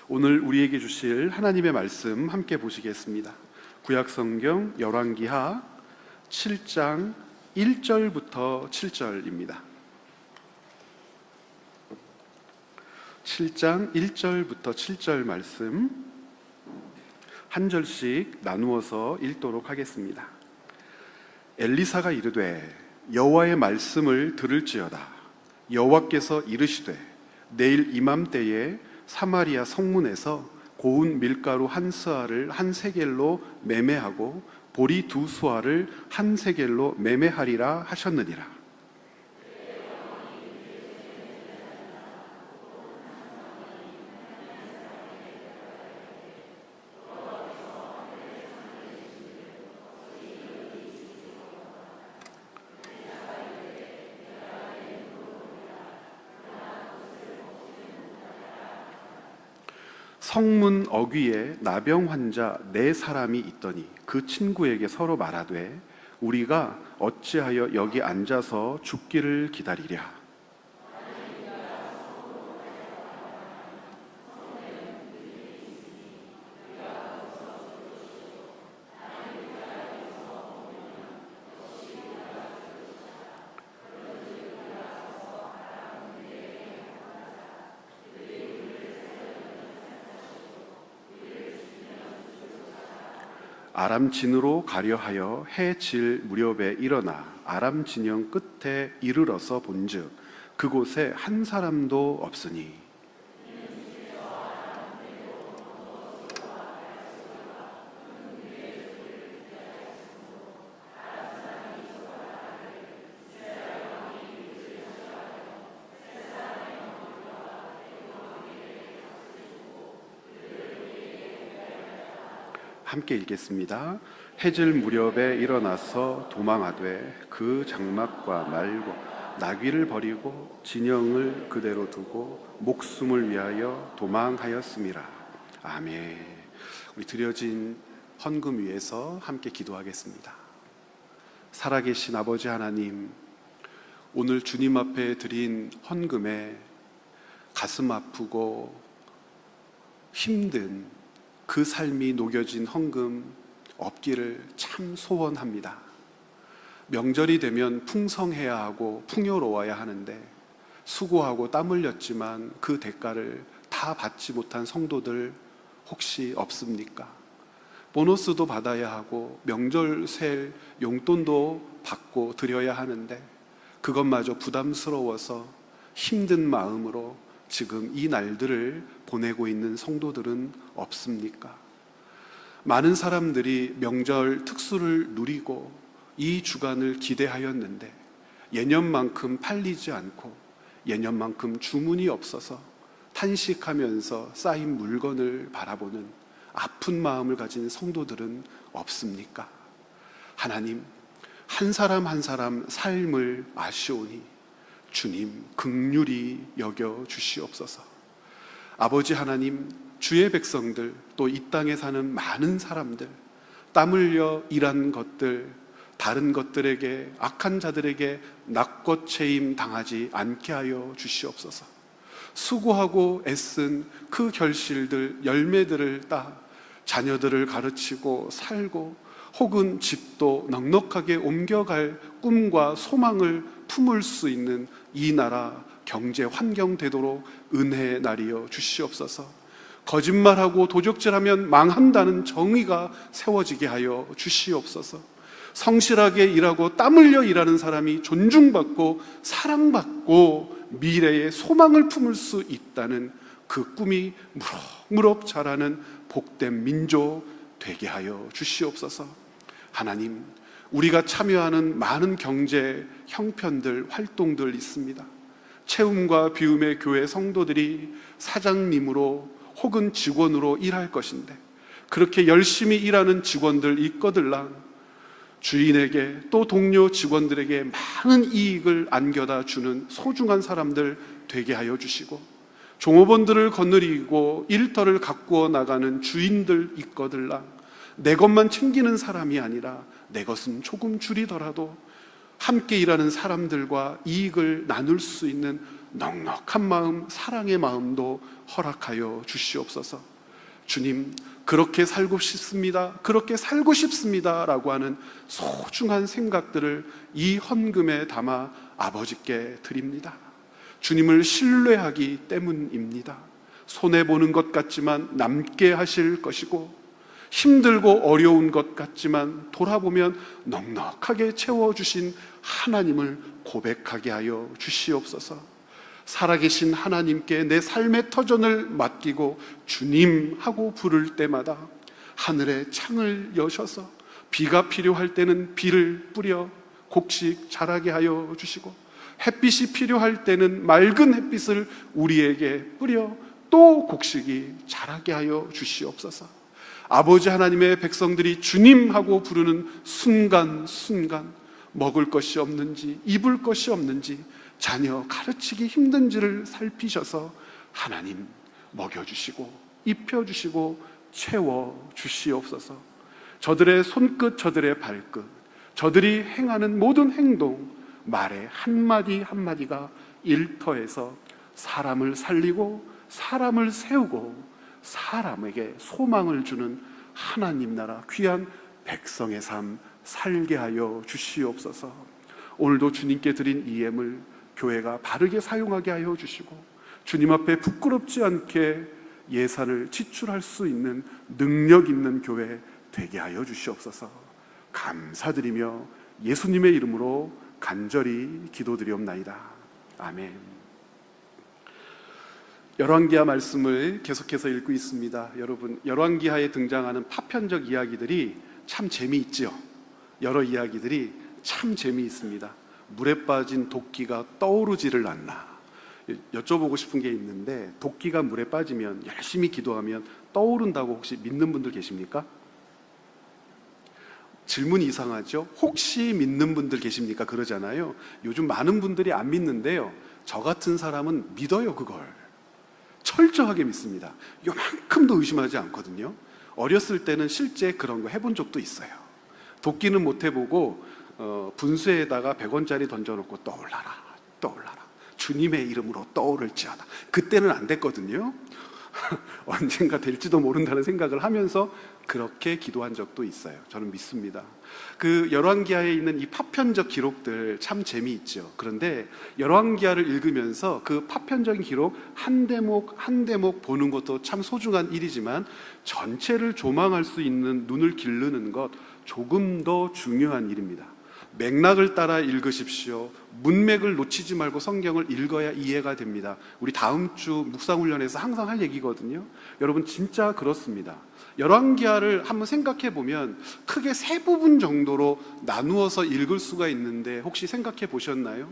오늘 우리에게 주실 하나님의 말씀 함께 보시겠습니다. 구약성경 열왕기하 7장 1절부터 7절입니다. 7장 1절부터 7절 말씀 한 절씩 나누어서 읽도록 하겠습니다. 엘리사가 이르되 여호와의 말씀을 들을지어다. 여호와께서 이르시되 내일 이맘때에 사마리아 성문에서 고운 밀가루 한 스아를 한 세겔로 매매하고 보리 두 수아를 한 세겔로 매매하리라 하셨느니라. 성문 어귀에 나병 환자 4사람이 있더니 그 친구에게 서로 말하되 우리가 어찌하여 여기 앉아서 죽기를 기다리랴. 아람 진으로 가려 하여 해 질 무렵에 일어나 아람 진영 끝에 이르러서 본즉 그곳에 한 사람도 없으니 함께 읽겠습니다. 해질 무렵에 일어나서 도망하되 그 장막과 말고 나귀를 버리고 진영을 그대로 두고 목숨을 위하여 도망하였음이라. 아멘. 우리 드려진 헌금 위에서 함께 기도하겠습니다. 살아계신 아버지 하나님, 오늘 주님 앞에 드린 헌금에 가슴 아프고 힘든 그 삶이 녹여진 헌금 없기를 참 소원합니다. 명절이 되면 풍성해야 하고 풍요로워야 하는데 수고하고 땀 흘렸지만 그 대가를 다 받지 못한 성도들 혹시 없습니까? 보너스도 받아야 하고 명절 셀 용돈도 받고 드려야 하는데 그것마저 부담스러워서 힘든 마음으로 지금 이 날들을 보내고 있는 성도들은 없습니까? 많은 사람들이 명절 특수를 누리고 이 주간을 기대하였는데 예년만큼 팔리지 않고 예년만큼 주문이 없어서 탄식하면서 쌓인 물건을 바라보는 아픈 마음을 가진 성도들은 없습니까? 하나님, 한 사람 한 사람 삶을 아시오니 주님 긍휼히 여겨 주시옵소서. 아버지 하나님, 주의 백성들 또 이 땅에 사는 많은 사람들 땀 흘려 일한 것들 다른 것들에게 악한 자들에게 낙거체임 당하지 않게 하여 주시옵소서. 수고하고 애쓴 그 결실들 열매들을 따 자녀들을 가르치고 살고 혹은 집도 넉넉하게 옮겨갈 꿈과 소망을 품을 수 있는 이 나라 경제 환경 되도록 은혜의 날이여 주시옵소서. 거짓말하고 도적질하면 망한다는 정의가 세워지게 하여 주시옵소서. 성실하게 일하고 땀 흘려 일하는 사람이 존중받고 사랑받고 미래의 소망을 품을 수 있다는 그 꿈이 무럭무럭 자라는 복된 민족 되게 하여 주시옵소서. 하나님, 우리가 참여하는 많은 경제 형편들, 활동들 있습니다. 채움과 비움의 교회 성도들이 사장님으로 혹은 직원으로 일할 것인데 그렇게 열심히 일하는 직원들 있거들랑 주인에게 또 동료 직원들에게 많은 이익을 안겨다 주는 소중한 사람들 되게 하여 주시고 종업원들을 거느리고 일터를 가꾸어 나가는 주인들 있거들랑 내 것만 챙기는 사람이 아니라 내 것은 조금 줄이더라도 함께 일하는 사람들과 이익을 나눌 수 있는 넉넉한 마음, 사랑의 마음도 허락하여 주시옵소서. 주님, 그렇게 살고 싶습니다, 그렇게 살고 싶습니다 라고 하는 소중한 생각들을 이 헌금에 담아 아버지께 드립니다. 주님을 신뢰하기 때문입니다. 손해보는 것 같지만 남게 하실 것이고, 힘들고 어려운 것 같지만 돌아보면 넉넉하게 채워주신 하나님을 고백하게 하여 주시옵소서. 살아계신 하나님께 내 삶의 터전을 맡기고 주님 하고 부를 때마다 하늘의 창을 여셔서 비가 필요할 때는 비를 뿌려 곡식 자라게 하여 주시고, 햇빛이 필요할 때는 맑은 햇빛을 우리에게 뿌려 또 곡식이 자라게 하여 주시옵소서. 아버지 하나님의 백성들이 주님 하고 부르는 순간순간 먹을 것이 없는지 입을 것이 없는지 자녀 가르치기 힘든지를 살피셔서 하나님 먹여주시고 입혀주시고 채워주시옵소서. 저들의 손끝, 저들의 발끝, 저들이 행하는 모든 행동, 말의 한마디 한마디가 일터에서 사람을 살리고 사람을 세우고 사람에게 소망을 주는 하나님 나라 귀한 백성의 삶 살게 하여 주시옵소서. 오늘도 주님께 드린 이 예물 교회가 바르게 사용하게 하여 주시고, 주님 앞에 부끄럽지 않게 예산을 지출할 수 있는 능력 있는 교회 되게 하여 주시옵소서. 감사드리며 예수님의 이름으로 간절히 기도드리옵나이다. 아멘. 열왕기하 말씀을 계속해서 읽고 있습니다. 여러분, 열왕기하에 등장하는 파편적 이야기들이 참 재미있죠. 여러 이야기들이 참 재미있습니다. 물에 빠진 도끼가 떠오르지를 않나. 여쭤보고 싶은 게 있는데, 도끼가 물에 빠지면 열심히 기도하면 떠오른다고 혹시 믿는 분들 계십니까? 질문이 이상하죠? 혹시 믿는 분들 계십니까? 그러잖아요. 요즘 많은 분들이 안 믿는데요, 저 같은 사람은 믿어요. 그걸 철저하게 믿습니다. 요만큼도 의심하지 않거든요. 어렸을 때는 실제 그런 거 해본 적도 있어요. 도끼는 못 해보고 분수에다가 100원짜리 던져놓고 떠올라라, 떠올라라, 주님의 이름으로 떠오를지어다. 그때는 안 됐거든요. 언젠가 될지도 모른다는 생각을 하면서 그렇게 기도한 적도 있어요. 저는 믿습니다. 그 열왕기하에 있는 이 파편적 기록들 참 재미있죠. 그런데 열왕기하를 읽으면서 그 파편적인 기록 한 대목 한 대목 보는 것도 참 소중한 일이지만, 전체를 조망할 수 있는 눈을 기르는 것 조금 더 중요한 일입니다. 맥락을 따라 읽으십시오. 문맥을 놓치지 말고 성경을 읽어야 이해가 됩니다. 우리 다음 주 묵상훈련에서 항상 할 얘기거든요. 여러분, 진짜 그렇습니다. 열왕기하를 한번 생각해 보면 크게 세 부분 정도로 나누어서 읽을 수가 있는데, 혹시 생각해 보셨나요?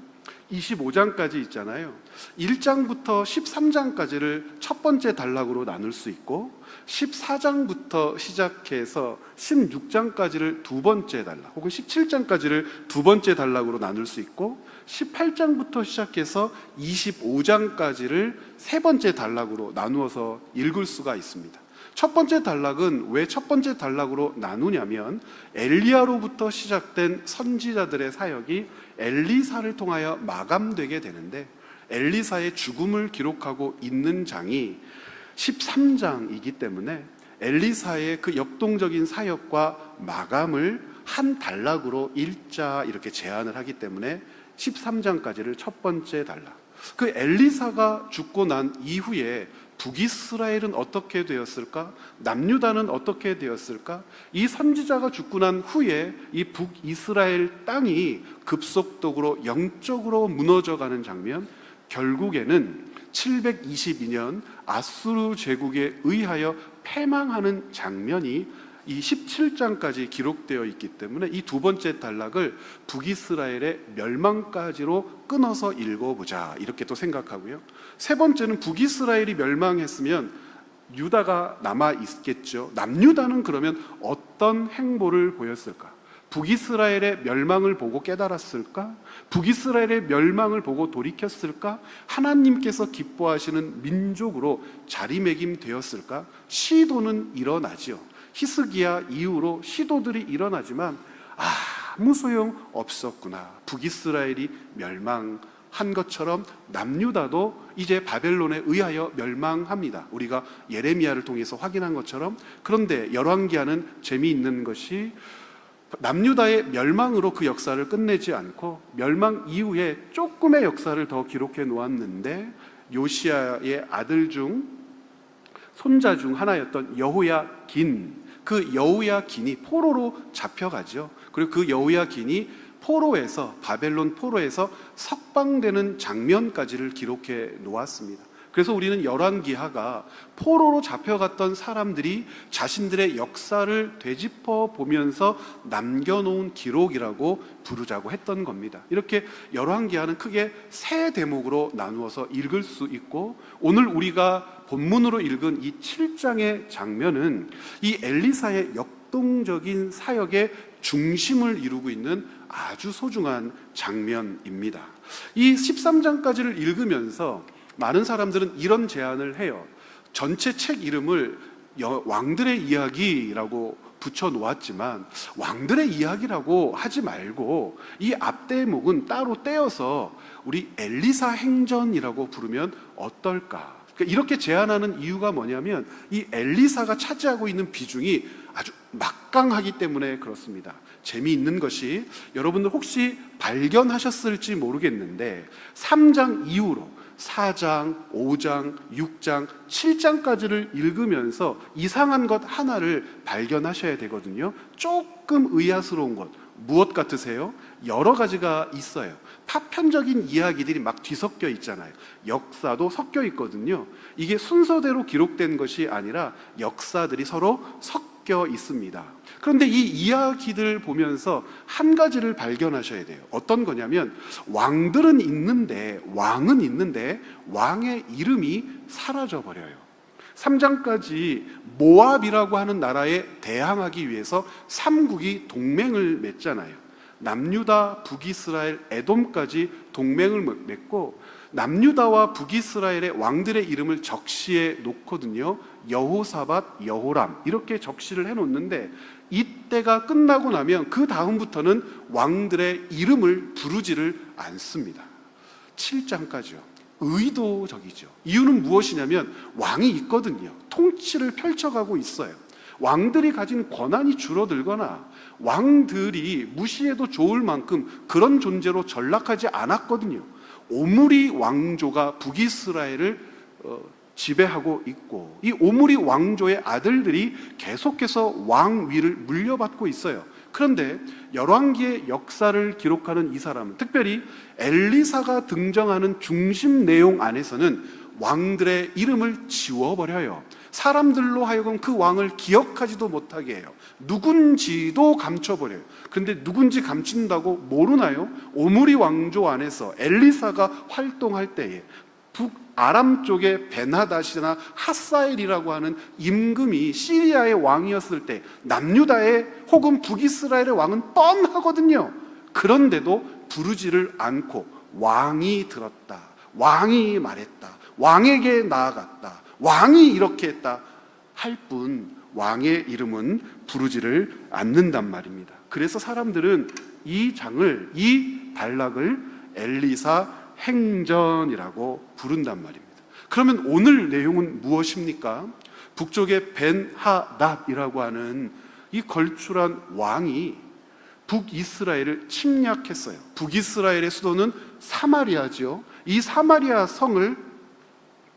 25장까지 있잖아요. 1장부터 13장까지를 첫 번째 단락으로 나눌 수 있고, 14장부터 시작해서 16장까지를 두 번째 단락, 혹은 17장까지를 두 번째 단락으로 나눌 수 있고, 18장부터 시작해서 25장까지를 세 번째 단락으로 나누어서 읽을 수가 있습니다. 첫 번째 단락은 왜 첫 번째 단락으로 나누냐면, 엘리야로부터 시작된 선지자들의 사역이 엘리사를 통하여 마감되게 되는데, 엘리사의 죽음을 기록하고 있는 장이 13장이기 때문에 엘리사의 그 역동적인 사역과 마감을 한 단락으로 읽자 이렇게 제안을 하기 때문에 13장까지를 첫 번째 단락. 그 엘리사가 죽고 난 이후에 북이스라엘은 어떻게 되었을까? 남유다는 어떻게 되었을까? 이 선지자가 죽고 난 후에 이 북이스라엘 땅이 급속도로 영적으로 무너져가는 장면, 결국에는 722년 아수르 제국에 의하여 패망하는 장면이 이 17장까지 기록되어 있기 때문에 이 두 번째 단락을 북이스라엘의 멸망까지로 끊어서 읽어보자 이렇게 또 생각하고요. 세 번째는 북이스라엘이 멸망했으면 유다가 남아있겠죠. 남유다는 그러면 어떤 행보를 보였을까? 북이스라엘의 멸망을 보고 깨달았을까? 북이스라엘의 멸망을 보고 돌이켰을까? 하나님께서 기뻐하시는 민족으로 자리매김되었을까? 시도는 일어나지요. 히스기야 이후로 시도들이 일어나지만 아무 소용 없었구나. 북이스라엘이 멸망한 것처럼 남유다도 이제 바벨론에 의하여 멸망합니다. 우리가 예레미야를 통해서 확인한 것처럼. 그런데 열왕기하는 재미있는 것이 남유다의 멸망으로 그 역사를 끝내지 않고 멸망 이후에 조금의 역사를 더 기록해 놓았는데, 요시야의 아들 중 손자 중 하나였던 여호야긴, 그 여호야긴이 포로로 잡혀가죠. 그리고 그 여호야긴이 포로에서, 바벨론 포로에서 석방되는 장면까지를 기록해 놓았습니다. 그래서 우리는 열왕기하가 포로로 잡혀갔던 사람들이 자신들의 역사를 되짚어 보면서 남겨놓은 기록이라고 부르자고 했던 겁니다. 이렇게 열왕기하는 크게 세 대목으로 나누어서 읽을 수 있고, 오늘 우리가 본문으로 읽은 이 7장의 장면은 이 엘리사의 역동적인 사역의 중심을 이루고 있는 아주 소중한 장면입니다. 이 13장까지를 읽으면서 많은 사람들은 이런 제안을 해요. 전체 책 이름을 왕들의 이야기라고 붙여 놓았지만 왕들의 이야기라고 하지 말고 이 앞대목은 따로 떼어서 우리 엘리사 행전이라고 부르면 어떨까? 그러니까 이렇게 제안하는 이유가 뭐냐면 이 엘리사가 차지하고 있는 비중이 아주 막강하기 때문에 그렇습니다. 재미있는 것이, 여러분들 혹시 발견하셨을지 모르겠는데 3장 이후로 4장, 5장, 6장, 7장까지를 읽으면서 이상한 것 하나를 발견하셔야 되거든요. 조금 의아스러운 것, 무엇 같으세요? 여러 가지가 있어요. 파편적인 이야기들이 막 뒤섞여 있잖아요. 역사도 섞여 있거든요. 이게 순서대로 기록된 것이 아니라 역사들이 서로 섞여 있습니다. 그런데 이 이야기들 보면서 한 가지를 발견하셔야 돼요. 어떤 거냐면 왕들은 있는데, 왕은 있는데 왕의 이름이 사라져 버려요. 3장까지 모압이라고 하는 나라에 대항하기 위해서 삼국이 동맹을 맺잖아요. 남유다, 북이스라엘, 에돔까지 동맹을 맺고 남유다와 북이스라엘의 왕들의 이름을 적시해 놓거든요. 여호사밧, 여호람 이렇게 적시를 해놓는데, 이때가 끝나고 나면 그 다음부터는 왕들의 이름을 부르지를 않습니다. 7장까지요. 의도적이죠. 이유는 무엇이냐면 왕이 있거든요. 통치를 펼쳐가고 있어요. 왕들이 가진 권한이 줄어들거나 왕들이 무시해도 좋을 만큼 그런 존재로 전락하지 않았거든요. 오므리 왕조가 북이스라엘을 지배하고 있고, 이 오므리 왕조의 아들들이 계속해서 왕위를 물려받고 있어요. 그런데 열왕기의 역사를 기록하는 이 사람은, 특별히 엘리사가 등장하는 중심 내용 안에서는 왕들의 이름을 지워버려요. 사람들로 하여금 그 왕을 기억하지도 못하게 해요. 누군지도 감춰버려요. 그런데 누군지 감춘다고 모르나요? 오므리 왕조 안에서 엘리사가 활동할 때에 북아람 쪽의 베나닷이나 하사엘이라고 하는 임금이 시리아의 왕이었을 때 남유다의 혹은 북이스라엘의 왕은 뻔하거든요. 그런데도 부르지를 않고 왕이 들었다, 왕이 말했다, 왕에게 나아갔다, 왕이 이렇게 했다 할 뿐 왕의 이름은 부르지를 않는단 말입니다. 그래서 사람들은 이 장을, 이 단락을 엘리사 행전이라고 부른단 말입니다. 그러면 오늘 내용은 무엇입니까? 북쪽의 벤하닷이라고 하는 이 걸출한 왕이 북이스라엘을 침략했어요. 북이스라엘의 수도는 사마리아죠. 이 사마리아 성을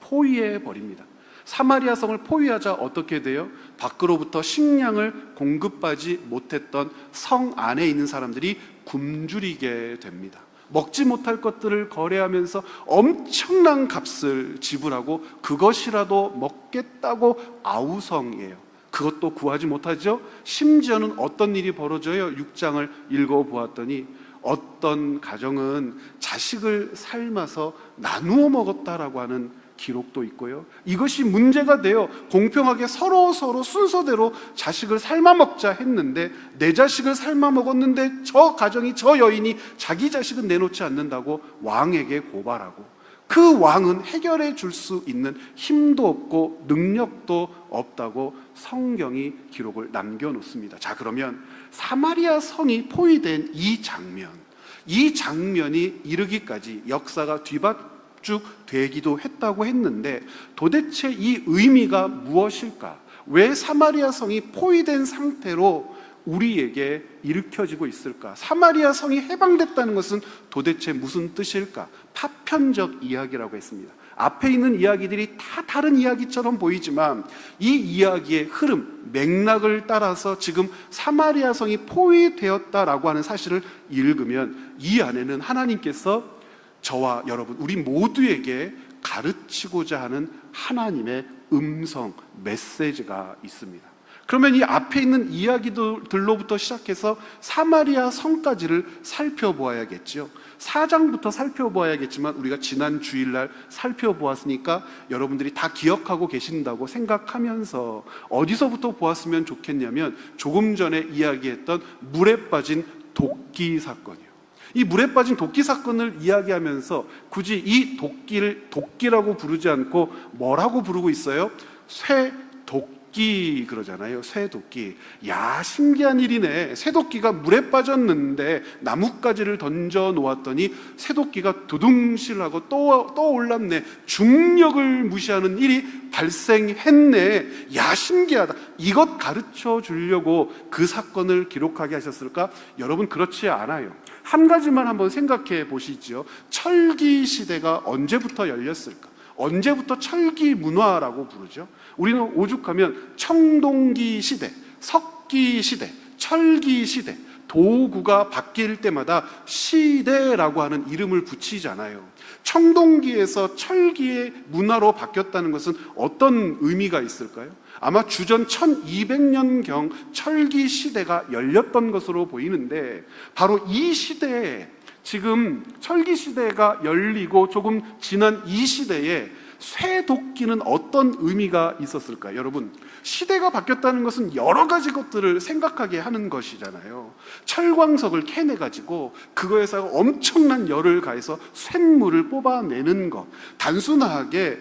포위해 버립니다. 사마리아 성을 포위하자 어떻게 돼요? 밖으로부터 식량을 공급하지 못했던 성 안에 있는 사람들이 굶주리게 됩니다. 먹지 못할 것들을 거래하면서 엄청난 값을 지불하고 그것이라도 먹겠다고 아우성이에요. 그것도 구하지 못하죠. 심지어는 어떤 일이 벌어져요? 6장을 읽어보았더니 어떤 가정은 자식을 삶아서 나누어 먹었다라고 하는 기록도 있고요. 이것이 문제가 되어 공평하게 서로 순서대로 자식을 삶아 먹자 했는데, 내 자식을 삶아 먹었는데 저 가정이, 저 여인이 자기 자식은 내놓지 않는다고 왕에게 고발하고, 그 왕은 해결해 줄 수 있는 힘도 없고 능력도 없다고 성경이 기록을 남겨놓습니다. 자, 그러면 사마리아 성이 포위된 이 장면이 이르기까지 역사가 뒤바쭉되기도 했다고 했는데, 도대체 이 의미가 무엇일까? 왜 사마리아 성이 포위된 상태로 우리에게 일으켜지고 있을까? 사마리아 성이 해방됐다는 것은 도대체 무슨 뜻일까? 파편적 이야기라고 했습니다. 앞에 있는 이야기들이 다 다른 이야기처럼 보이지만 이 이야기의 흐름, 맥락을 따라서 지금 사마리아 성이 포위되었다라고 하는 사실을 읽으면 이 안에는 하나님께서 저와 여러분, 우리 모두에게 가르치고자 하는 하나님의 음성, 메시지가 있습니다. 그러면 이 앞에 있는 이야기들로부터 시작해서 사마리아 성까지를 살펴보아야겠죠. 4장부터 살펴보아야겠지만 우리가 지난 주일날 살펴보았으니까 여러분들이 다 기억하고 계신다고 생각하면서 어디서부터 보았으면 좋겠냐면, 조금 전에 이야기했던 물에 빠진 도끼 사건이에요. 이 물에 빠진 도끼 사건을 이야기하면서 굳이 이 도끼를 도끼라고 부르지 않고 뭐라고 부르고 있어요? 쇠도끼 그러잖아요. 쇠도끼. 야, 신기한 일이네. 쇠도끼가 물에 빠졌는데 나뭇가지를 던져 놓았더니 쇠도끼가 두둥실하고 또 올랐네. 중력을 무시하는 일이 발생했네. 야, 신기하다. 이것 가르쳐 주려고 그 사건을 기록하게 하셨을까? 여러분, 그렇지 않아요. 한 가지만 한번 생각해 보시죠. 철기 시대가 언제부터 열렸을까? 언제부터 철기 문화라고 부르죠? 우리는 오죽하면 청동기 시대, 석기 시대, 철기 시대, 도구가 바뀔 때마다 시대라고 하는 이름을 붙이잖아요. 청동기에서 철기의 문화로 바뀌었다는 것은 어떤 의미가 있을까요? 아마 주전 1200년경 철기 시대가 열렸던 것으로 보이는데, 바로 이 시대에, 지금 철기 시대가 열리고 조금 지난 이 시대에 쇠도끼는 어떤 의미가 있었을까요? 여러분, 시대가 바뀌었다는 것은 여러 가지 것들을 생각하게 하는 것이잖아요. 철광석을 캐내가지고 그거에서 엄청난 열을 가해서 쇳물을 뽑아내는 것. 단순하게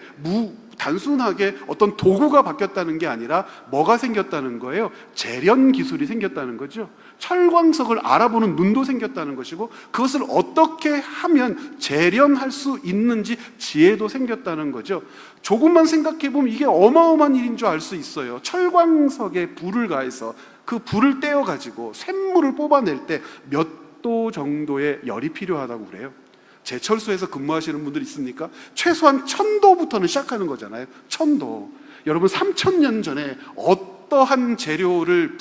어떤 도구가 바뀌었다는 게 아니라 뭐가 생겼다는 거예요? 재련 기술이 생겼다는 거죠. 철광석을 알아보는 눈도 생겼다는 것이고, 그것을 어떻게 하면 재련할 수 있는지 지혜도 생겼다는 거죠. 조금만 생각해 보면 이게 어마어마한 일인 줄 알 수 있어요. 철광석에 불을 가해서 그 불을 떼어가지고 쇳물을 뽑아낼 때 몇 도 정도의 열이 필요하다고 그래요? 제철소에서 근무하시는 분들 있습니까? 최소한 1000도부터는 시작하는 거잖아요. 1000도. 여러분, 3000년 전에 어떠한 재료를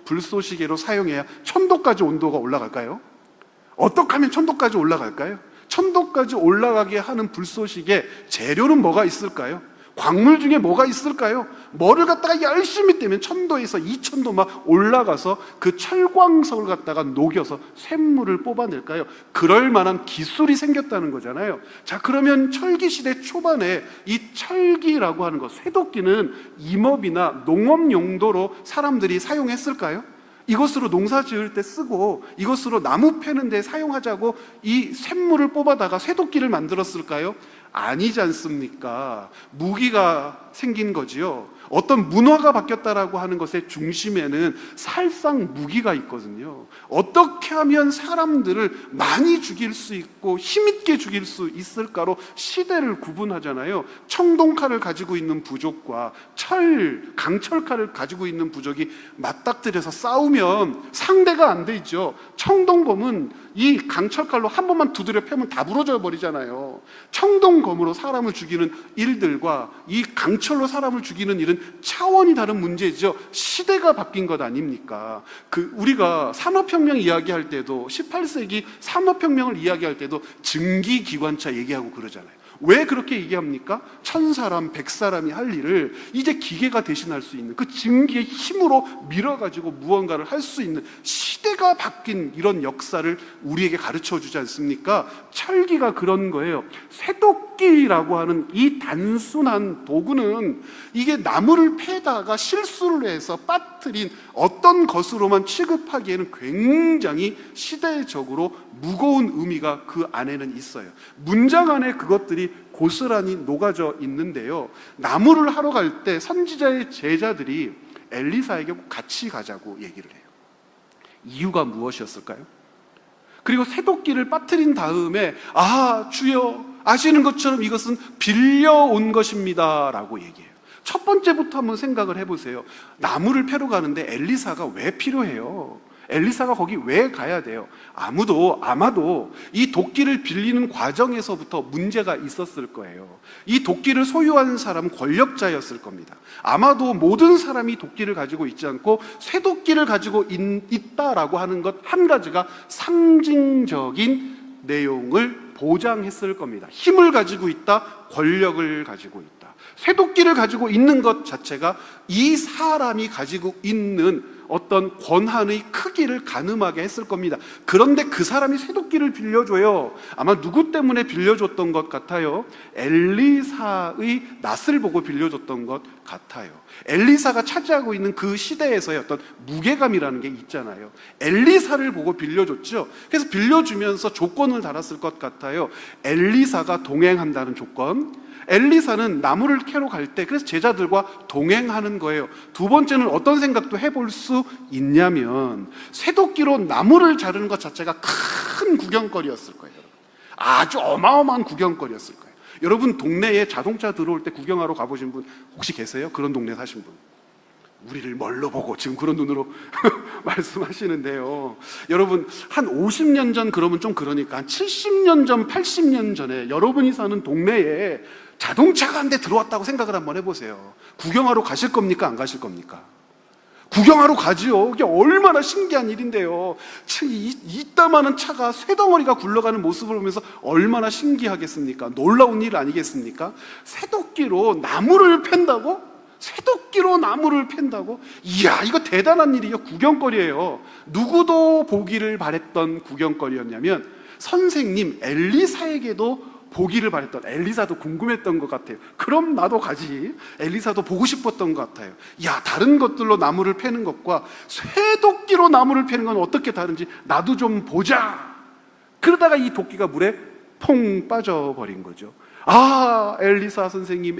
불쏘시개로 사용해야 1000도까지 온도가 올라갈까요? 어떻게 하면 1000도까지 올라갈까요? 1000도까지 올라가게 하는 불쏘시개 재료는 뭐가 있을까요? 광물 중에 뭐가 있을까요? 뭐를 갖다가 열심히 떼면 1000도에서 2000도 막 올라가서 그 철광석을 갖다가 녹여서 쇳물을 뽑아낼까요? 그럴 만한 기술이 생겼다는 거잖아요. 자, 그러면 철기시대 초반에 이 철기라고 하는 것, 쇠도끼는 임업이나 농업 용도로 사람들이 사용했을까요? 이것으로 농사 지을 때 쓰고 이것으로 나무 패는 데 사용하자고 이 쇳물을 뽑아다가 쇠도끼를 만들었을까요? 아니지 않습니까? 무기가 생긴 거지요. 어떤 문화가 바뀌었다라고 하는 것의 중심에는 살상 무기가 있거든요. 어떻게 하면 사람들을 많이 죽일 수 있고 힘있게 죽일 수 있을까로 시대를 구분하잖아요. 청동칼을 가지고 있는 부족과 강철칼을 가지고 있는 부족이 맞닥뜨려서 싸우면 상대가 안 되죠. 청동검은 이 강철칼로 한 번만 두드려 패면 다 부러져 버리잖아요. 청동검으로 사람을 죽이는 일들과 이 강철로 사람을 죽이는 일은 차원이 다른 문제죠. 시대가 바뀐 것 아닙니까? 우리가 산업혁명 이야기할 때도 18세기 산업혁명을 이야기할 때도 증기기관차 얘기하고 그러잖아요. 왜 그렇게 얘기합니까? 1000사람, 100사람이 할 일을 이제 기계가 대신할 수 있는 그 증기의 힘으로 밀어가지고 무언가를 할 수 있는 시대가 바뀐 이런 역사를 우리에게 가르쳐 주지 않습니까? 철기가 그런 거예요. 쇠도끼 도끼라고 하는 이 단순한 도구는 이게 나무를 패다가 실수를 해서 빠뜨린 어떤 것으로만 취급하기에는 굉장히 시대적으로 무거운 의미가 그 안에는 있어요. 문장 안에 그것들이 고스란히 녹아져 있는데요, 나무를 하러 갈 때 선지자의 제자들이 엘리사에게 꼭 같이 가자고 얘기를 해요. 이유가 무엇이었을까요? 그리고 새도끼를 빠뜨린 다음에 주여 아시는 것처럼 이것은 빌려온 것입니다 라고 얘기해요. 첫 번째부터 한번 생각을 해보세요. 나무를 패러 가는데 엘리사가 왜 필요해요? 엘리사가 거기 왜 가야 돼요? 아마도 이 도끼를 빌리는 과정에서부터 문제가 있었을 거예요. 이 도끼를 소유한 사람은 권력자였을 겁니다. 아마도 모든 사람이 도끼를 가지고 있지 않고 쇠도끼를 가지고 있다라고 하는 것 한 가지가 상징적인 내용을 보장했을 겁니다. 힘을 가지고 있다, 권력을 가지고 있다. 쇠도끼를 가지고 있는 것 자체가 이 사람이 가지고 있는 어떤 권한의 크기를 가늠하게 했을 겁니다. 그런데 그 사람이 쇠도끼를 빌려줘요. 아마 누구 때문에 빌려줬던 것 같아요? 엘리사의 낯을 보고 빌려줬던 것 같아요. 엘리사가 차지하고 있는 그 시대에서의 어떤 무게감이라는 게 있잖아요. 엘리사를 보고 빌려줬죠. 그래서 빌려주면서 조건을 달았을 것 같아요. 엘리사가 동행한다는 조건, 엘리사는 나무를 캐러 갈 때 그래서 제자들과 동행하는 거예요. 두 번째는 어떤 생각도 해볼 수 있냐면 쇠도끼로 나무를 자르는 것 자체가 큰 구경거리였을 거예요. 아주 어마어마한 구경거리였을 거예요. 여러분 동네에 자동차 들어올 때 구경하러 가보신 분 혹시 계세요? 그런 동네 사신 분? 우리를 뭘로 보고 지금 그런 눈으로 말씀하시는데요, 여러분 한 50년 전 그러면 좀 그러니까 한 70년 전, 80년 전에 여러분이 사는 동네에 자동차가 한 대 들어왔다고 생각을 한번 해보세요. 구경하러 가실 겁니까? 안 가실 겁니까? 구경하러 가지요. 이게 얼마나 신기한 일인데요. 이따만한 차가 쇠덩어리가 굴러가는 모습을 보면서 얼마나 신기하겠습니까? 놀라운 일 아니겠습니까? 쇠도끼로 나무를 팬다고? 쇠도끼로 나무를 팬다고? 이야, 이거 대단한 일이에요. 구경거리예요. 누구도 보기를 바랬던 구경거리였냐면 선생님 엘리사에게도 보기를 바랬던, 엘리사도 궁금했던 것 같아요. 그럼 나도 가지. 엘리사도 보고 싶었던 것 같아요. 야, 다른 것들로 나무를 패는 것과 쇠도끼로 나무를 패는 건 어떻게 다른지 나도 좀 보자. 그러다가 이 도끼가 물에 퐁 빠져버린 거죠. 엘리사 선생님,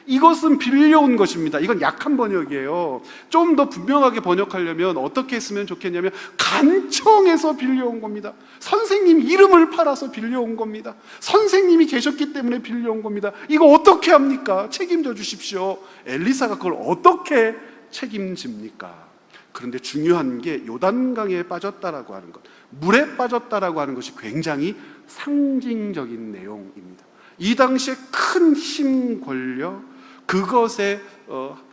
이것은 빌려온 것입니다. 이건 약한 번역이에요. 좀 더 분명하게 번역하려면 어떻게 했으면 좋겠냐면 간청해서 빌려온 겁니다. 선생님 이름을 팔아서 빌려온 겁니다. 선생님이 계셨기 때문에 빌려온 겁니다. 이거 어떻게 합니까? 책임져 주십시오. 엘리사가 그걸 어떻게 책임집니까? 그런데 중요한 게 요단강에 빠졌다라고 하는 것, 물에 빠졌다라고 하는 것이 굉장히 상징적인 내용입니다. 이 당시에 큰 힘, 권력, 그것에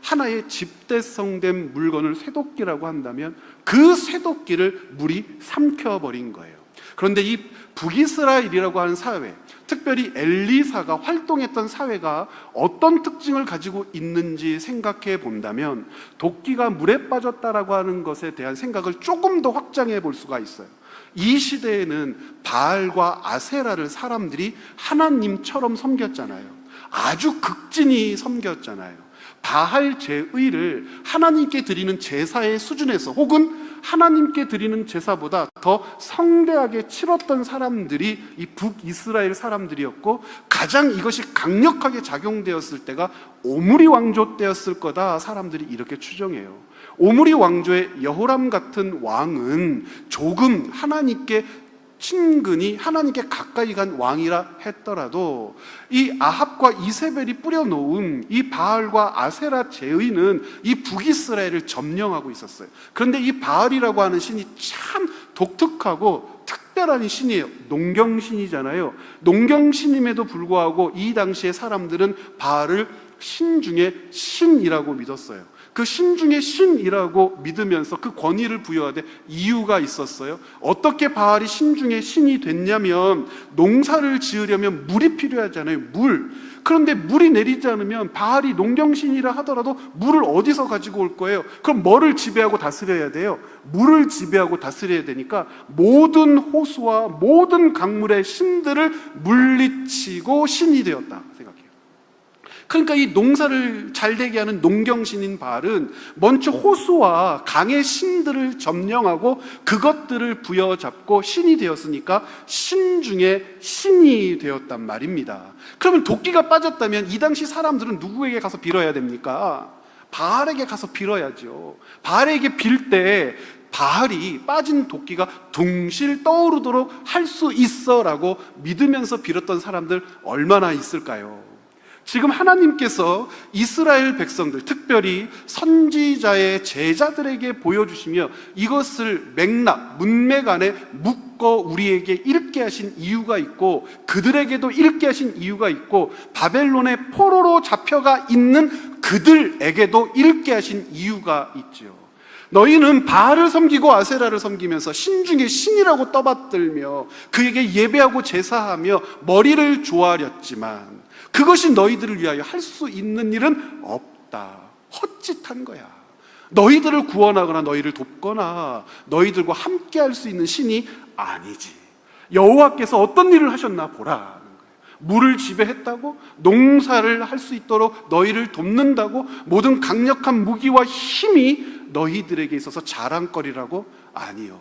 하나의 집대성된 물건을 쇠도끼라고 한다면 그 쇠도끼를 물이 삼켜버린 거예요. 그런데 이 북이스라엘이라고 하는 사회, 특별히 엘리사가 활동했던 사회가 어떤 특징을 가지고 있는지 생각해 본다면 도끼가 물에 빠졌다라고 하는 것에 대한 생각을 조금 더 확장해 볼 수가 있어요. 이 시대에는 바알과 아세라를 사람들이 하나님처럼 섬겼잖아요. 아주 극진히 섬겼잖아요. 바알 제의를 하나님께 드리는 제사의 수준에서 혹은 하나님께 드리는 제사보다 더 성대하게 치렀던 사람들이 이 북이스라엘 사람들이었고, 가장 이것이 강력하게 작용되었을 때가 오므리 왕조 때였을 거다 사람들이 이렇게 추정해요. 오므리 왕조의 여호람 같은 왕은 조금 하나님께 친근히 하나님께 가까이 간 왕이라 했더라도 이 아합과 이세벨이 뿌려놓은 이 바알과 아세라 제의는 이 북이스라엘을 점령하고 있었어요. 그런데 이 바알이라고 하는 신이 참 독특하고 특별한 신이에요. 농경신이잖아요. 농경신임에도 불구하고 이 당시의 사람들은 바알을 신 중에 신이라고 믿었어요. 그 신 중에 신이라고 믿으면서 그 권위를 부여하되 이유가 있었어요. 어떻게 바알이 신 중에 신이 됐냐면, 농사를 지으려면 물이 필요하잖아요. 물. 그런데 물이 내리지 않으면 바알이 농경신이라 하더라도 물을 어디서 가지고 올 거예요? 그럼 뭐를 지배하고 다스려야 돼요? 물을 지배하고 다스려야 되니까 모든 호수와 모든 강물의 신들을 물리치고 신이 되었다 생각해요. 그러니까 이 농사를 잘 되게 하는 농경신인 바알은 먼저 호수와 강의 신들을 점령하고 그것들을 부여잡고 신이 되었으니까 신 중에 신이 되었단 말입니다. 그러면 도끼가 빠졌다면 이 당시 사람들은 누구에게 가서 빌어야 됩니까? 바알에게 가서 빌어야죠. 바알에게 빌 때 바알이 빠진 도끼가 둥실 떠오르도록 할 수 있어라고 믿으면서 빌었던 사람들 얼마나 있을까요? 지금 하나님께서 이스라엘 백성들, 특별히 선지자의 제자들에게 보여주시며 이것을 맥락, 문맥 안에 묶어 우리에게 읽게 하신 이유가 있고, 그들에게도 읽게 하신 이유가 있고, 바벨론의 포로로 잡혀가 있는 그들에게도 읽게 하신 이유가 있죠. 너희는 바알을 섬기고 아세라를 섬기면서 신 중에 신이라고 떠받들며 그에게 예배하고 제사하며 머리를 조아렸지만 그것이 너희들을 위하여 할 수 있는 일은 없다. 헛짓한 거야. 너희들을 구원하거나 너희를 돕거나 너희들과 함께 할 수 있는 신이 아니지. 여호와께서 어떤 일을 하셨나 보라는 거예요. 물을 지배했다고, 농사를 할 수 있도록 너희를 돕는다고, 모든 강력한 무기와 힘이 너희들에게 있어서 자랑거리라고? 아니요.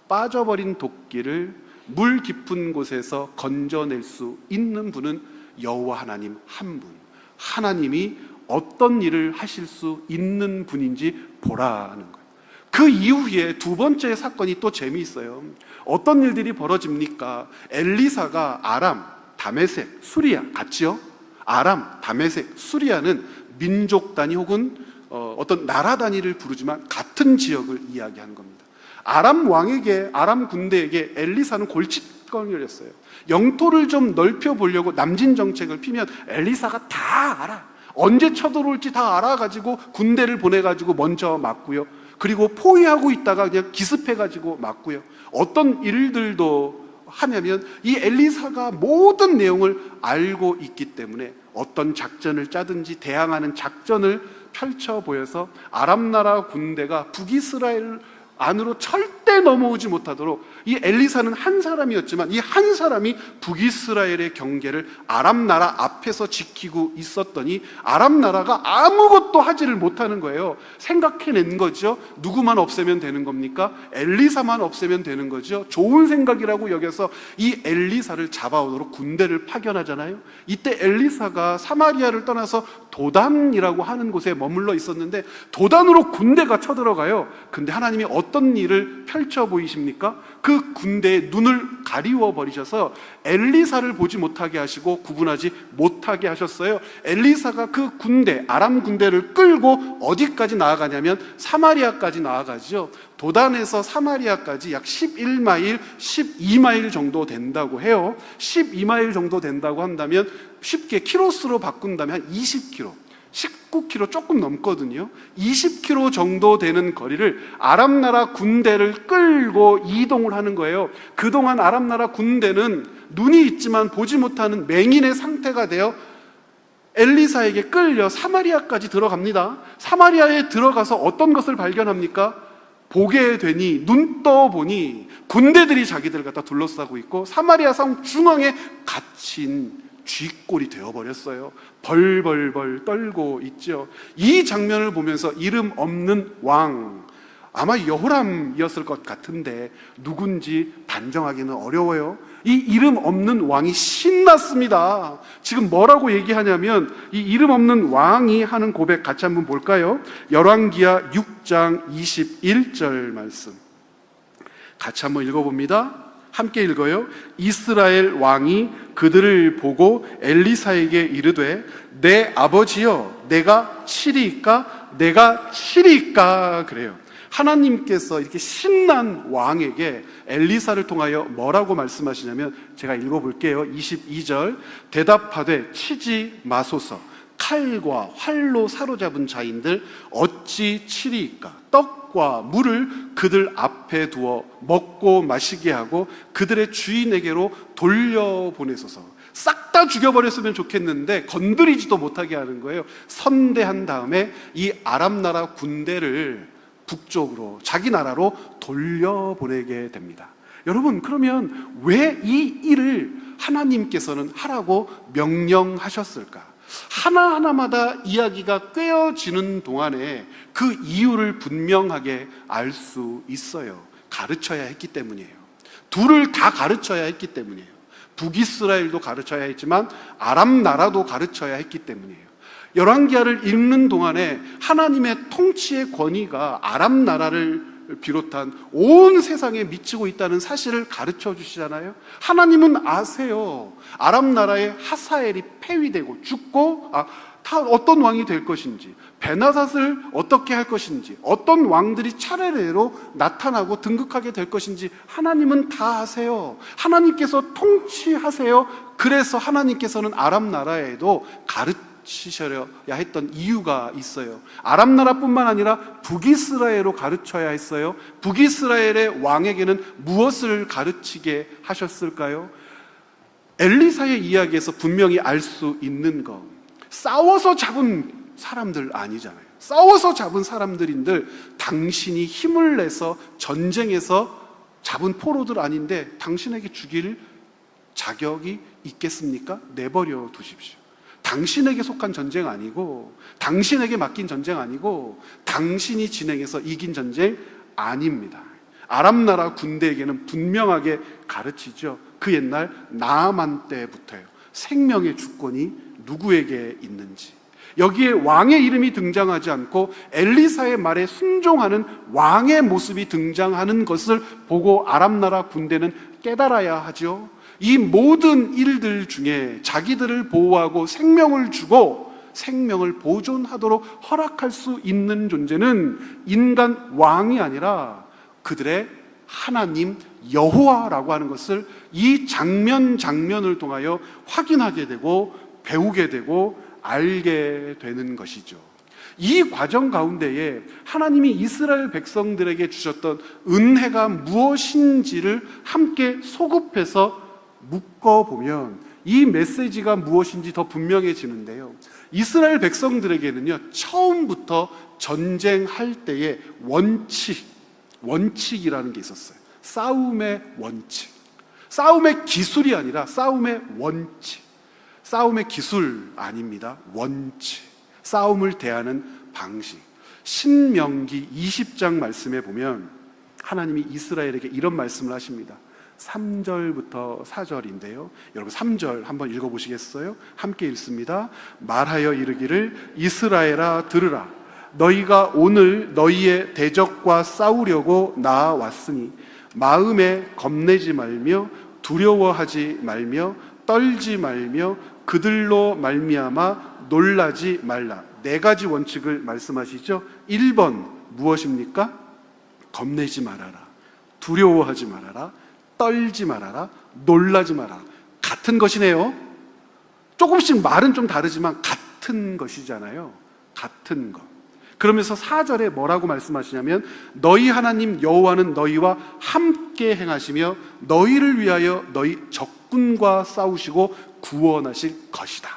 빠져버린 도끼를 물 깊은 곳에서 건져낼 수 있는 분은 여호와 하나님 한 분, 하나님이 어떤 일을 하실 수 있는 분인지 보라는 거예요. 그 이후에 두 번째 사건이 또 재미있어요. 어떤 일들이 벌어집니까? 엘리사가 아람, 다메섹, 수리아 같이요? 아람, 다메섹, 수리아는 민족 단위 혹은 어떤 나라 단위를 부르지만 같은 지역을 이야기하는 겁니다. 아람 왕에게, 아람 군대에게 엘리사는 골칫거리였어요. 영토를 좀 넓혀보려고 남진 정책을 피면 엘리사가 다 알아. 언제 쳐들어올지 다 알아가지고 군대를 보내가지고 먼저 막고요. 그리고 포위하고 있다가 그냥 기습해가지고 막고요. 어떤 일들도 하냐면 이 엘리사가 모든 내용을 알고 있기 때문에 어떤 작전을 짜든지 대항하는 작전을 펼쳐 보여서 아람 나라 군대가 북이스라엘 안으로 절대 넘어오지 못하도록, 이 엘리사는 한 사람이었지만 이 한 사람이 북이스라엘의 경계를 아람 나라 앞에서 지키고 있었더니 아람 나라가 아무것도 하지를 못하는 거예요. 생각해낸 거죠. 누구만 없애면 되는 겁니까? 엘리사만 없애면 되는 거죠. 좋은 생각이라고 여겨서 이 엘리사를 잡아오도록 군대를 파견하잖아요. 이때 엘리사가 사마리아를 떠나서 도단이라고 하는 곳에 머물러 있었는데 도단으로 군대가 쳐들어가요. 근데 하나님이 어떤 일을 펼쳐 보이십니까? 그 군대의 눈을 가리워 버리셔서 엘리사를 보지 못하게 하시고 구분하지 못하게 하셨어요. 엘리사가 그 군대, 아람 군대를 끌고 어디까지 나아가냐면 사마리아까지 나아가죠. 도단에서 사마리아까지 약 11마일, 12마일 정도 된다고 해요. 12마일 정도 된다고 한다면 쉽게 키로수로 바꾼다면 한 20km, 19km 조금 넘거든요. 20km 정도 되는 거리를 아람 나라 군대를 끌고 이동을 하는 거예요. 그동안 아람 나라 군대는 눈이 있지만 보지 못하는 맹인의 상태가 되어 엘리사에게 끌려 사마리아까지 들어갑니다. 사마리아에 들어가서 어떤 것을 발견합니까? 보게 되니, 눈 떠보니 군대들이 자기들을 갖다 둘러싸고 있고 사마리아 성 중앙에 갇힌 쥐꼴이 되어버렸어요. 벌벌벌 떨고 있죠. 이 장면을 보면서 이름 없는 왕, 아마 여호람이었을 것 같은데 누군지 단정하기는 어려워요. 이 이름 없는 왕이 신났습니다. 지금 뭐라고 얘기하냐면 이 이름 없는 왕이 하는 고백 같이 한번 볼까요? 열왕기하 6장 21절 말씀 같이 한번 읽어봅니다. 함께 읽어요. 이스라엘 왕이 그들을 보고 엘리사에게 이르되 내 아버지여 내가 치리이까? 내가 치리이까? 그래요. 하나님께서 이렇게 신난 왕에게 엘리사를 통하여 뭐라고 말씀하시냐면 제가 읽어볼게요. 22절 대답하되 치지 마소서 칼과 활로 사로잡은 자인들 어찌 치리이까? 떡과 물을 그들 앞에 두어 먹고 마시게 하고 그들의 주인에게로 돌려보내소서. 싹 다 죽여버렸으면 좋겠는데 건드리지도 못하게 하는 거예요. 선대한 다음에 이 아람 나라 군대를 북쪽으로 자기 나라로 돌려보내게 됩니다. 여러분, 그러면 왜 이 일을 하나님께서는 하라고 명령하셨을까? 하나하나마다 이야기가 꿰어지는 동안에 그 이유를 분명하게 알 수 있어요. 가르쳐야 했기 때문이에요. 둘을 다 가르쳐야 했기 때문이에요. 북이스라엘도 가르쳐야 했지만 아람 나라도 가르쳐야 했기 때문이에요. 열왕기하를 읽는 동안에 하나님의 통치의 권위가 아람 나라를 비롯한 온 세상에 미치고 있다는 사실을 가르쳐 주시잖아요. 하나님은 아세요. 아람 나라의 하사엘이 폐위되고 죽고 다 어떤 왕이 될 것인지, 베나닷을 어떻게 할 것인지, 어떤 왕들이 차례례로 나타나고 등극하게 될 것인지 하나님은 다 아세요. 하나님께서 통치하세요. 그래서 하나님께서는 아람 나라에도 가르치셔야 했던 이유가 있어요. 아람 나라뿐만 아니라 북이스라엘로 가르쳐야 했어요. 북이스라엘의 왕에게는 무엇을 가르치게 하셨을까요? 엘리사의 이야기에서 분명히 알 수 있는 것, 싸워서 잡은 사람들 아니잖아요. 싸워서 잡은 사람들인들 당신이 힘을 내서 전쟁에서 잡은 포로들 아닌데 당신에게 죽일 자격이 있겠습니까? 내버려 두십시오. 당신에게 속한 전쟁 아니고, 당신에게 맡긴 전쟁 아니고, 당신이 진행해서 이긴 전쟁 아닙니다. 아람 나라 군대에게는 분명하게 가르치죠. 그 옛날 나아만 때부터요. 생명의 주권이 누구에게 있는지. 여기에 왕의 이름이 등장하지 않고 엘리사의 말에 순종하는 왕의 모습이 등장하는 것을 보고 아람 나라 군대는 깨달아야 하죠. 이 모든 일들 중에 자기들을 보호하고 생명을 주고 생명을 보존하도록 허락할 수 있는 존재는 인간 왕이 아니라 그들의 하나님 여호와라고 하는 것을 이 장면을 통하여 확인하게 되고 배우게 되고 알게 되는 것이죠. 이 과정 가운데에 하나님이 이스라엘 백성들에게 주셨던 은혜가 무엇인지를 함께 소급해서 묶어보면 이 메시지가 무엇인지 더 분명해지는데요. 이스라엘 백성들에게는요, 처음부터 전쟁할 때의 원칙이라는 게 있었어요. 싸움의 원칙. 싸움의 기술이 아니라 싸움의 원칙. 싸움의 기술 아닙니다. 원칙. 싸움을 대하는 방식. 신명기 20장 말씀에 보면 하나님이 이스라엘에게 이런 말씀을 하십니다. 3절부터 4절인데요. 여러분 3절 한번 읽어보시겠어요? 함께 읽습니다. 말하여 이르기를 이스라엘아 들으라. 너희가 오늘 너희의 대적과 싸우려고 나아왔으니 마음에 겁내지 말며 두려워하지 말며 떨지 말며 그들로 말미암아 놀라지 말라. 4가지 원칙을 말씀하시죠. 1번 무엇입니까? 겁내지 말아라. 두려워하지 말아라. 떨지 말아라. 놀라지 말아라. 같은 것이네요. 조금씩 말은 좀 다르지만 같은 것이잖아요. 같은 것. 그러면서 4절에 뭐라고 말씀하시냐면 너희 하나님 여호와는 너희와 함께 행하시며 너희를 위하여 너희 적군과 싸우시고 구원하실 것이다.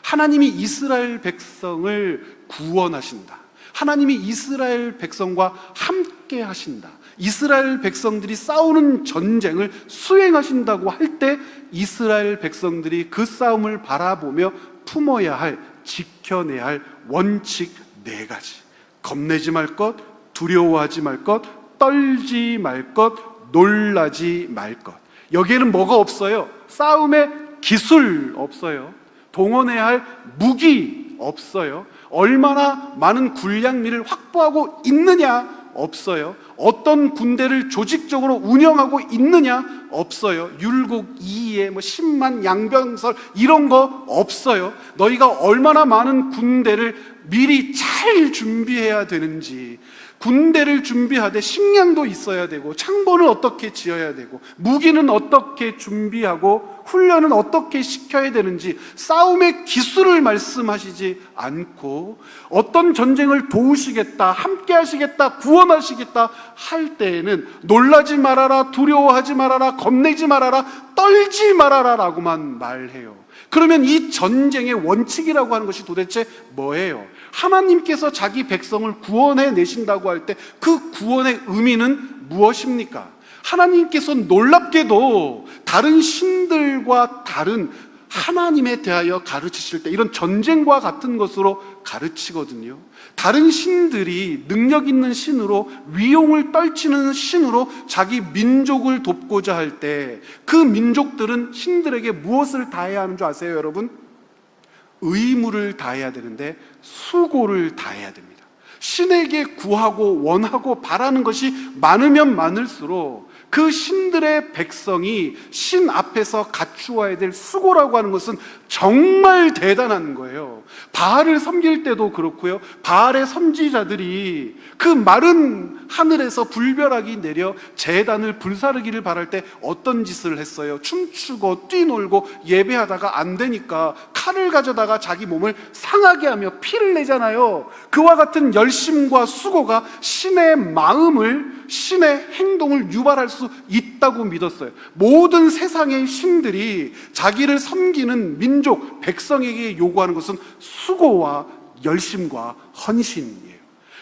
하나님이 이스라엘 백성을 구원하신다. 하나님이 이스라엘 백성과 함께 하신다. 이스라엘 백성들이 싸우는 전쟁을 수행하신다고 할 때 이스라엘 백성들이 그 싸움을 바라보며 품어야 할, 지켜내야 할 원칙 4가지. 겁내지 말 것, 두려워하지 말 것, 떨지 말 것, 놀라지 말 것. 여기에는 뭐가 없어요? 싸움의 기술 없어요. 동원해야 할 무기 없어요. 얼마나 많은 군량미를 확보하고 있느냐 없어요. 어떤 군대를 조직적으로 운영하고 있느냐 없어요. 율곡 2에 10만 양병설 이런 거 없어요. 너희가 얼마나 많은 군대를 미리 잘 준비해야 되는지, 군대를 준비하되 식량도 있어야 되고 창고는 어떻게 지어야 되고 무기는 어떻게 준비하고 훈련은 어떻게 시켜야 되는지 싸움의 기술을 말씀하시지 않고 어떤 전쟁을 도우시겠다, 함께 하시겠다, 구원하시겠다 할 때에는 놀라지 말아라, 두려워하지 말아라, 겁내지 말아라, 떨지 말아라 라고만 말해요. 그러면 이 전쟁의 원칙이라고 하는 것이 도대체 뭐예요? 하나님께서 자기 백성을 구원해 내신다고 할 때 그 구원의 의미는 무엇입니까? 하나님께서 놀랍게도 다른 신들과 다른 하나님에 대하여 가르치실 때 이런 전쟁과 같은 것으로 가르치거든요. 다른 신들이 능력 있는 신으로, 위용을 떨치는 신으로 자기 민족을 돕고자 할 때 그 민족들은 신들에게 무엇을 다해야 하는 줄 아세요, 여러분? 의무를 다해야 되는데 수고를 다해야 됩니다. 신에게 구하고 원하고 바라는 것이 많으면 많을수록 그 신들의 백성이 신 앞에서 갖추어야 될 수고라고 하는 것은 정말 대단한 거예요. 바알을 섬길 때도 그렇고요, 바알의 선지자들이 그 마른 하늘에서 불벼락이 내려 제단을 불사르기를 바랄 때 어떤 짓을 했어요? 춤추고 뛰놀고 예배하다가 안 되니까 칼을 가져다가 자기 몸을 상하게 하며 피를 내잖아요. 그와 같은 열심과 수고가 신의 마음을, 신의 행동을 유발할 수 있다고 믿었어요. 모든 세상의 신들이 자기를 섬기는 민족, 백성에게 요구하는 것은 수고와 열심과 헌신이에요.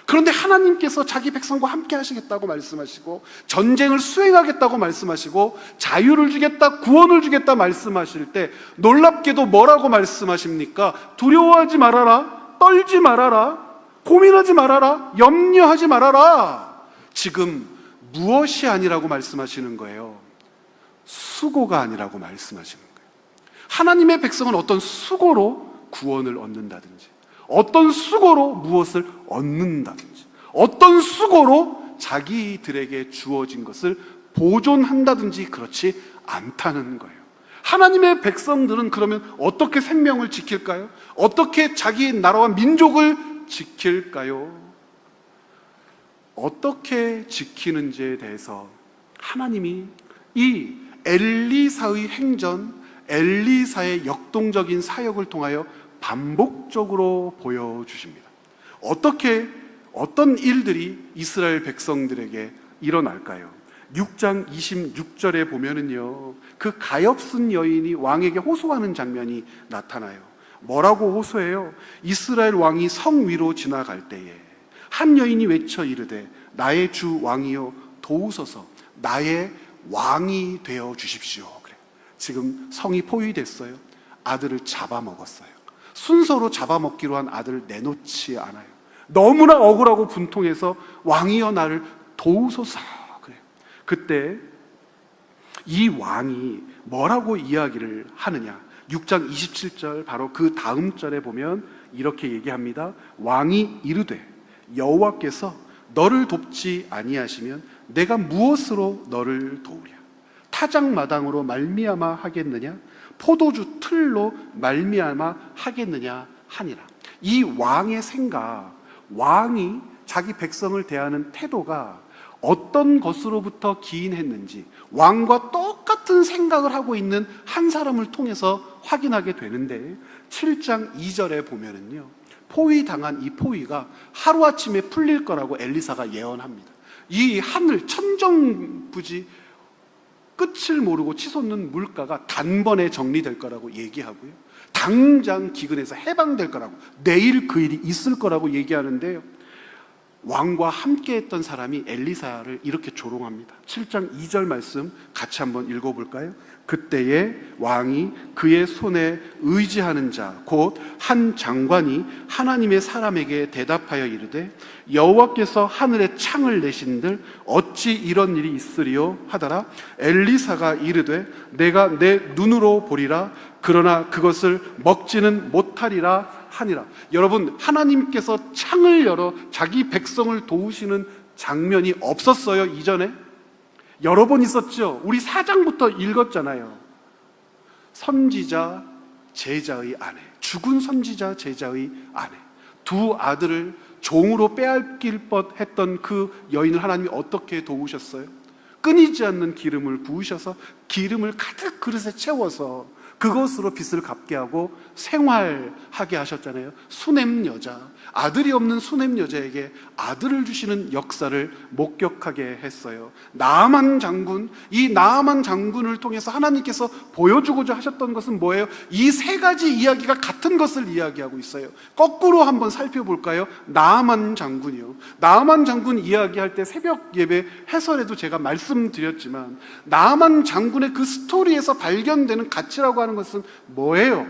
그런데 하나님께서 자기 백성과 함께 하시겠다고 말씀하시고 전쟁을 수행하겠다고 말씀하시고 자유를 주겠다, 구원을 주겠다 말씀하실 때 놀랍게도 뭐라고 말씀하십니까? 두려워하지 말아라, 떨지 말아라, 고민하지 말아라, 염려하지 말아라. 지금 무엇이 아니라고 말씀하시는 거예요? 수고가 아니라고 말씀하시는 거예요. 하나님의 백성은 어떤 수고로 구원을 얻는다든지, 어떤 수고로 무엇을 얻는다든지, 어떤 수고로 자기들에게 주어진 것을 보존한다든지 그렇지 않다는 거예요. 하나님의 백성들은 그러면 어떻게 생명을 지킬까요? 어떻게 자기 나라와 민족을 지킬까요? 어떻게 지키는지에 대해서 하나님이 이 엘리사의 행전, 엘리사의 역동적인 사역을 통하여 반복적으로 보여주십니다. 어떤 일들이 이스라엘 백성들에게 일어날까요? 6장 26절에 보면은요, 그 가엾은 여인이 왕에게 호소하는 장면이 나타나요. 뭐라고 호소해요? 이스라엘 왕이 성 위로 지나갈 때에 한 여인이 외쳐 이르되 나의 주 왕이여 도우소서, 나의 왕이 되어 주십시오. 그래. 지금 성이 포위됐어요. 아들을 잡아먹었어요. 순서로 잡아먹기로 한 아들을 내놓지 않아요. 너무나 억울하고 분통해서 왕이여 나를 도우소서. 그래. 그때 이 왕이 뭐라고 이야기를 하느냐? 6장 27절 바로 그 다음 절에 보면 이렇게 얘기합니다. 왕이 이르되 여호와께서 너를 돕지 아니하시면 내가 무엇으로 너를 도우랴? 타작마당으로 말미암아 하겠느냐? 포도주 틀로 말미암아 하겠느냐 하니라. 이 왕의 생각, 왕이 자기 백성을 대하는 태도가 어떤 것으로부터 기인했는지 왕과 똑같은 생각을 하고 있는 한 사람을 통해서 확인하게 되는데 7장 2절에 보면은요, 포위당한 이 포위가 하루아침에 풀릴 거라고 엘리사가 예언합니다. 이 하늘 천정부지 끝을 모르고 치솟는 물가가 단번에 정리될 거라고 얘기하고요, 당장 기근에서 해방될 거라고, 내일 그 일이 있을 거라고 얘기하는데요, 왕과 함께 했던 사람이 엘리사를 이렇게 조롱합니다. 7장 2절 말씀 같이 한번 읽어볼까요? 그때에 왕이 그의 손에 의지하는 자 곧 한 장관이 하나님의 사람에게 대답하여 이르되 여호와께서 하늘에 창을 내신들 어찌 이런 일이 있으리요 하더라. 엘리사가 이르되 내가 내 눈으로 보리라, 그러나 그것을 먹지는 못하리라 하니라. 여러분, 하나님께서 창을 열어 자기 백성을 도우시는 장면이 없었어요? 이전에 여러 번 있었죠. 우리 4장부터 읽었잖아요. 선지자 제자의 아내, 죽은 선지자 제자의 아내, 두 아들을 종으로 빼앗길 뻔했던 그 여인을 하나님이 어떻게 도우셨어요? 끊이지 않는 기름을 부으셔서 기름을 가득 그릇에 채워서 그것으로 빚을 갚게 하고 생활하게 하셨잖아요. 수냄 여자, 아들이 없는 수냄 여자에게 아들을 주시는 역사를 목격하게 했어요. 나아만 장군, 이 나아만 장군을 통해서 하나님께서 보여주고자 하셨던 것은 뭐예요? 이 세 가지 이야기가 같은 것을 이야기하고 있어요. 거꾸로 한번 살펴볼까요? 나아만 장군이요. 나아만 장군 이야기할 때 새벽 예배 해설에도 제가 말씀드렸지만, 나아만 장군의 그 스토리에서 발견되는 가치라고 하는 것은 뭐예요?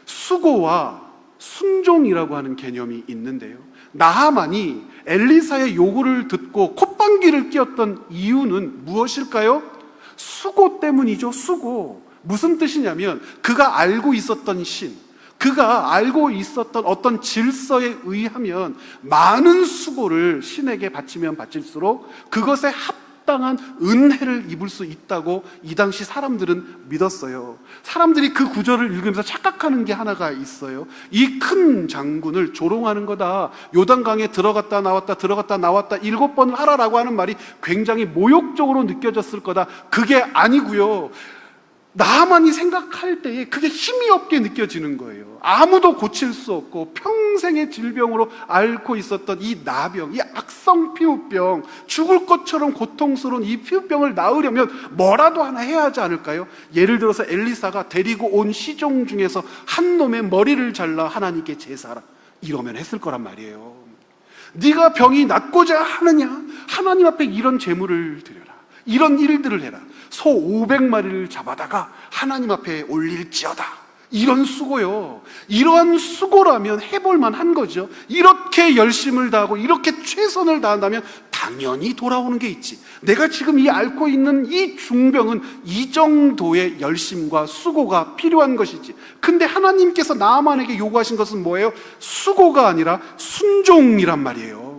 수고와 순종이라고 하는 개념이 있는데요, 나하만이 엘리사의 요구를 듣고 콧방귀를 뀌었던 이유는 무엇일까요? 수고 때문이죠. 수고. 무슨 뜻이냐면 그가 알고 있었던 신, 그가 알고 있었던 어떤 질서에 의하면 많은 수고를 신에게 바치면 바칠수록 그것에 합당한 은혜를 입을 수 있다고 이 당시 사람들은 믿었어요. 사람들이 그 구절을 읽으면서 착각하는 게 하나가 있어요. 이 큰 장군을 조롱하는 거다. 요단강에 들어갔다 나왔다 들어갔다 나왔다 7번을 하라라고 하는 말이 굉장히 모욕적으로 느껴졌을 거다. 그게 아니고요, 나만이 생각할 때에 그게 힘이 없게 느껴지는 거예요. 아무도 고칠 수 없고 평생의 질병으로 앓고 있었던 이 나병, 이 악성 피부병, 죽을 것처럼 고통스러운 이 피부병을 나으려면 뭐라도 하나 해야 하지 않을까요? 예를 들어서 엘리사가 데리고 온 시종 중에서 한 놈의 머리를 잘라 하나님께 제사하라, 이러면 했을 거란 말이에요. 네가 병이 낫고자 하느냐? 하나님 앞에 이런 제물을 드려라, 이런 일들을 해라. 소 500마리를 잡아다가 하나님 앞에 올릴지어다, 이런 수고요. 이러한 수고라면 해볼만 한 거죠. 이렇게 열심을 다하고 이렇게 최선을 다한다면 당연히 돌아오는 게 있지. 내가 지금 이 앓고 있는 이 중병은 이 정도의 열심과 수고가 필요한 것이지. 근데 하나님께서 나아만에게 요구하신 것은 뭐예요? 수고가 아니라 순종이란 말이에요.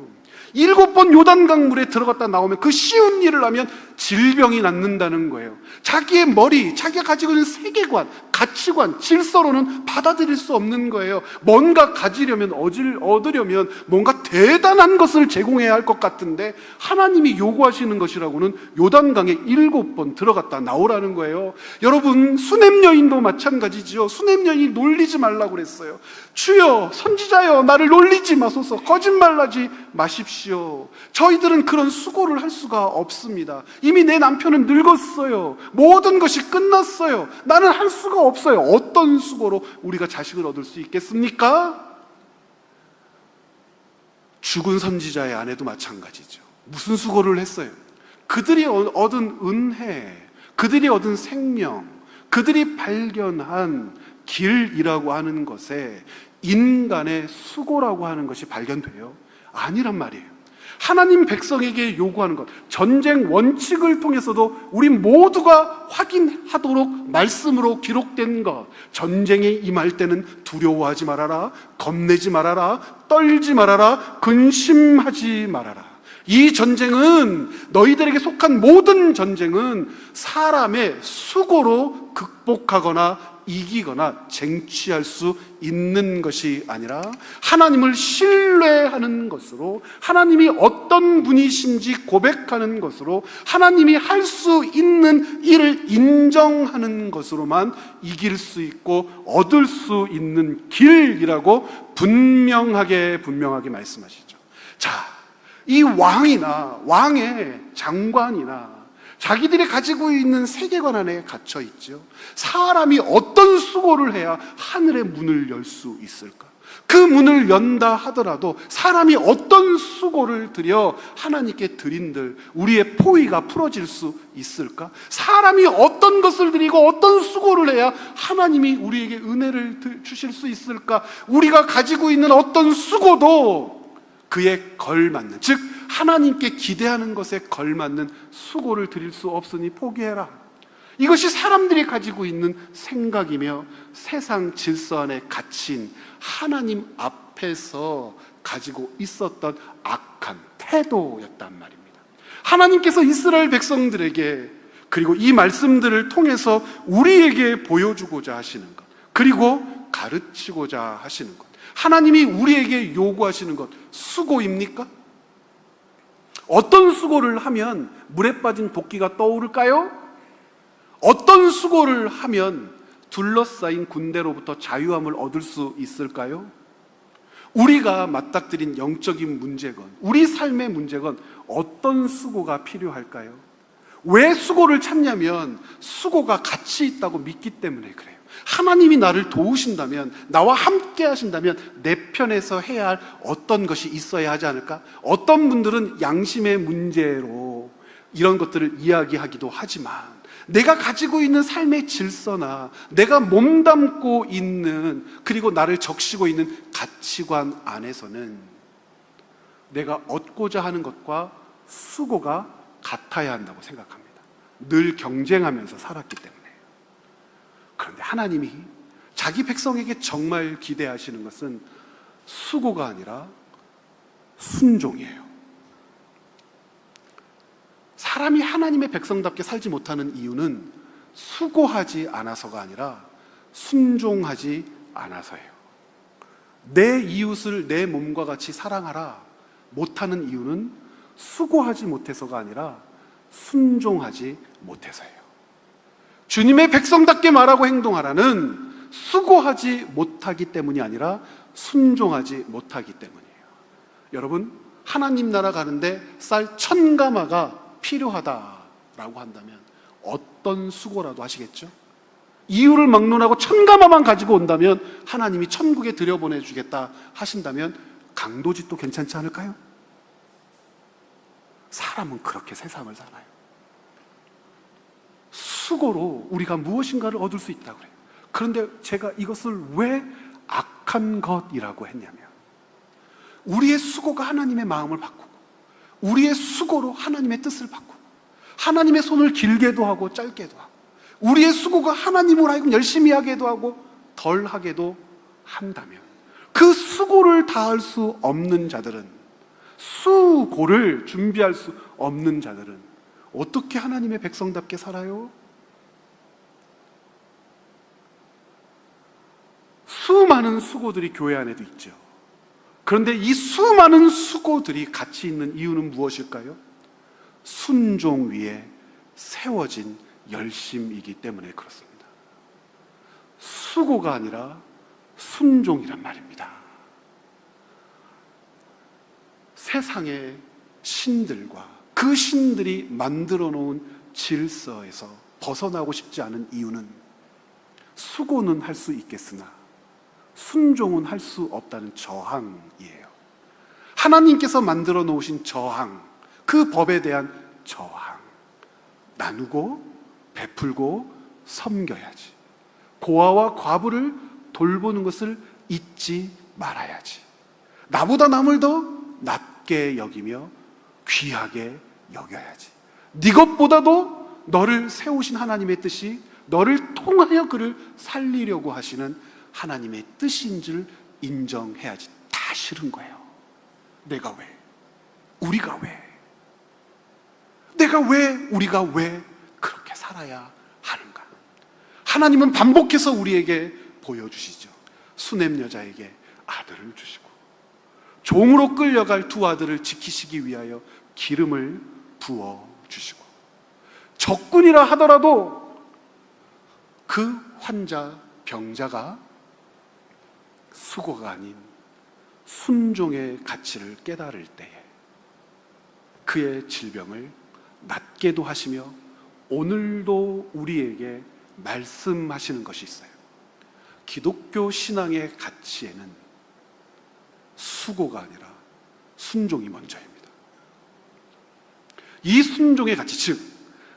7번 요단강 물에 들어갔다 나오면 그 쉬운 일을 하면 질병이 낫는다는 거예요. 자기의 머리, 자기가 가지고 있는 세계관, 가치관, 질서로는 받아들일 수 없는 거예요. 뭔가 가지려면, 얻으려면 뭔가 대단한 것을 제공해야 할 것 같은데 하나님이 요구하시는 것이라고는 요단강에 7번 들어갔다 나오라는 거예요. 여러분, 수냄 여인도 마찬가지죠. 수냄 여인이 놀리지 말라고 그랬어요. 주여, 선지자여, 나를 놀리지 마소서, 거짓말하지 마십시오. 저희들은 그런 수고를 할 수가 없습니다. 이미 내 남편은 늙었어요. 모든 것이 끝났어요. 나는 할 수가 없어요. 어떤 수고로 우리가 자식을 얻을 수 있겠습니까? 죽은 선지자의 아내도 마찬가지죠. 무슨 수고를 했어요? 그들이 얻은 은혜, 그들이 얻은 생명, 그들이 발견한 길이라고 하는 것에 인간의 수고라고 하는 것이 발견돼요? 아니란 말이에요. 하나님 백성에게 요구하는 것, 전쟁 원칙을 통해서도 우리 모두가 확인하도록 말씀으로 기록된 것, 전쟁에 임할 때는 두려워하지 말아라, 겁내지 말아라, 떨지 말아라, 근심하지 말아라. 이 전쟁은, 너희들에게 속한 모든 전쟁은 사람의 수고로 극복하거나 이기거나 쟁취할 수 있는 것이 아니라 하나님을 신뢰하는 것으로, 하나님이 어떤 분이신지 고백하는 것으로, 하나님이 할 수 있는 일을 인정하는 것으로만 이길 수 있고 얻을 수 있는 길이라고 분명하게 말씀하시죠. 자, 이 왕이나 왕의 장관이나 자기들이 가지고 있는 세계관 안에 갇혀 있죠. 사람이 어떤 수고를 해야 하늘의 문을 열 수 있을까? 그 문을 연다 하더라도 사람이 어떤 수고를 들여 하나님께 드린들 우리의 포위가 풀어질 수 있을까? 사람이 어떤 것을 드리고 어떤 수고를 해야 하나님이 우리에게 은혜를 주실 수 있을까? 우리가 가지고 있는 어떤 수고도 그에 걸맞는, 즉 하나님께 기대하는 것에 걸맞는 수고를 드릴 수 없으니 포기해라. 이것이 사람들이 가지고 있는 생각이며 세상 질서 안에 갇힌 하나님 앞에서 가지고 있었던 악한 태도였단 말입니다. 하나님께서 이스라엘 백성들에게, 그리고 이 말씀들을 통해서 우리에게 보여주고자 하시는 것, 그리고 가르치고자 하시는 것, 하나님이 우리에게 요구하시는 것, 수고입니까? 어떤 수고를 하면 물에 빠진 도끼가 떠오를까요? 어떤 수고를 하면 둘러싸인 군대로부터 자유함을 얻을 수 있을까요? 우리가 맞닥뜨린 영적인 문제건 우리 삶의 문제건 어떤 수고가 필요할까요? 왜 수고를 찾냐면 수고가 가치 있다고 믿기 때문에 그래요. 하나님이 나를 도우신다면, 나와 함께 하신다면 내 편에서 해야 할 어떤 것이 있어야 하지 않을까? 어떤 분들은 양심의 문제로 이런 것들을 이야기하기도 하지만, 내가 가지고 있는 삶의 질서나 내가 몸담고 있는, 그리고 나를 적시고 있는 가치관 안에서는 내가 얻고자 하는 것과 수고가 같아야 한다고 생각합니다. 늘 경쟁하면서 살았기 때문에. 그런데 하나님이 자기 백성에게 정말 기대하시는 것은 수고가 아니라 순종이에요. 사람이 하나님의 백성답게 살지 못하는 이유는 수고하지 않아서가 아니라 순종하지 않아서예요. 내 이웃을 내 몸과 같이 사랑하라 못하는 이유는 수고하지 못해서가 아니라 순종하지 못해서예요. 주님의 백성답게 말하고 행동하라는 수고하지 못하기 때문이 아니라 순종하지 못하기 때문이에요. 여러분, 하나님 나라 가는데 쌀 1000가마가 필요하다라고 한다면 어떤 수고라도 하시겠죠? 이유를 막론하고 1000가마만 가지고 온다면, 하나님이 천국에 들여보내주겠다 하신다면 강도짓도 괜찮지 않을까요? 사람은 그렇게 세상을 살아요. 수고로 우리가 무엇인가를 얻을 수 있다고 그래요. 그런데 제가 이것을 왜 악한 것이라고 했냐면, 우리의 수고가 하나님의 마음을 바꾸고, 우리의 수고로 하나님의 뜻을 바꾸고, 하나님의 손을 길게도 하고 짧게도 하고, 우리의 수고가 하나님을 하여금 열심히 하게도 하고 덜 하게도 한다면, 그 수고를 다할 수 없는 자들은, 수고를 준비할 수 없는 자들은 어떻게 하나님의 백성답게 살아요? 수많은 수고들이 교회 안에도 있죠. 그런데 이 수많은 수고들이 가치 있는 이유는 무엇일까요? 순종 위에 세워진 열심이기 때문에 그렇습니다. 수고가 아니라 순종이란 말입니다. 세상의 신들과 그 신들이 만들어 놓은 질서에서 벗어나고 싶지 않은 이유는, 수고는 할 수 있겠으나 순종은 할 수 없다는 저항이에요. 하나님께서 만들어 놓으신 저항, 그 법에 대한 저항. 나누고 베풀고 섬겨야지. 고아와 과부를 돌보는 것을 잊지 말아야지. 나보다 남을 더 낮게 여기며 귀하게 여겨야지. 네 것보다도 너를 세우신 하나님의 뜻이, 너를 통하여 그를 살리려고 하시는 하나님의 뜻인 줄 인정해야지. 다 싫은 거예요. 내가 왜? 우리가 왜? 내가 왜? 우리가 왜 그렇게 살아야 하는가? 하나님은 반복해서 우리에게 보여주시죠. 수냄 여자에게 아들을 주시고, 종으로 끌려갈 두 아들을 지키시기 위하여 기름을 부어주시고, 적군이라 하더라도 그 환자, 병자가 수고가 아닌 순종의 가치를 깨달을 때에 그의 질병을 낫게도 하시며, 오늘도 우리에게 말씀하시는 것이 있어요. 기독교 신앙의 가치에는 수고가 아니라 순종이 먼저입니다. 이 순종의 가치, 즉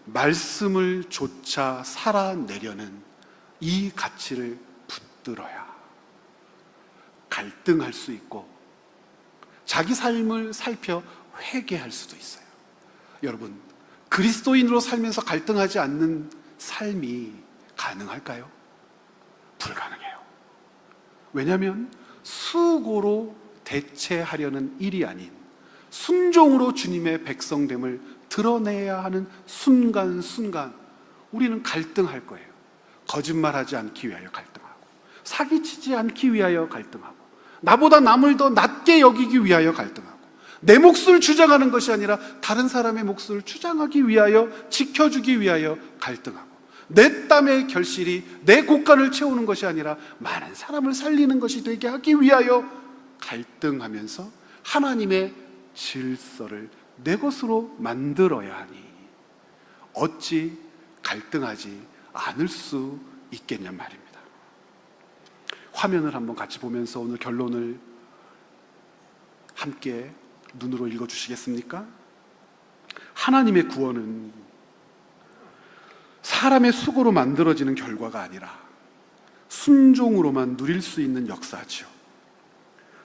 말씀을 조차 살아내려는 이 가치를 붙들어야 갈등할 수 있고, 자기 삶을 살펴 회개할 수도 있어요. 여러분, 그리스도인으로 살면서 갈등하지 않는 삶이 가능할까요? 불가능해요. 왜냐하면 수고로 대체하려는 일이 아닌 순종으로 주님의 백성됨을 드러내야 하는 순간순간 우리는 갈등할 거예요. 거짓말하지 않기 위하여 갈등하고, 사기치지 않기 위하여 갈등하고, 나보다 남을 더 낮게 여기기 위하여 갈등하고, 내 몫을 주장하는 것이 아니라 다른 사람의 몫을 주장하기 위하여, 지켜주기 위하여 갈등하고, 내 땀의 결실이 내 곳간을 채우는 것이 아니라 많은 사람을 살리는 것이 되게 하기 위하여 갈등하면서 하나님의 질서를 내 것으로 만들어야 하니 어찌 갈등하지 않을 수 있겠냔 말입니다. 화면을 한번 같이 보면서 오늘 결론을 함께 눈으로 읽어주시겠습니까? 하나님의 구원은 사람의 수고로 만들어지는 결과가 아니라 순종으로만 누릴 수 있는 역사지요.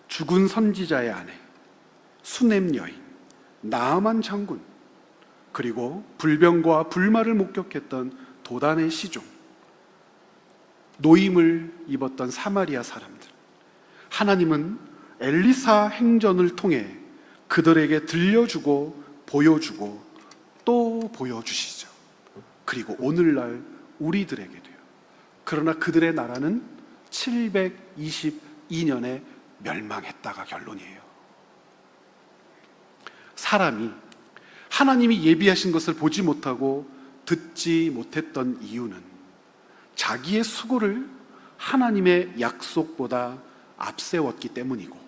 죽은 선지자의 아내, 수넴 여인, 나아만 장군, 그리고 불병과 불말을 목격했던 도단의 시종, 노임을 입었던 사마리아 사람들, 하나님은 엘리사 행전을 통해 그들에게 들려주고 보여주고 또 보여주시죠. 그리고 오늘날 우리들에게도요. 그러나 그들의 나라는 722년에 멸망했다가 결론이에요. 사람이 하나님이 예비하신 것을 보지 못하고 듣지 못했던 이유는 자기의 수고를 하나님의 약속보다 앞세웠기 때문이고,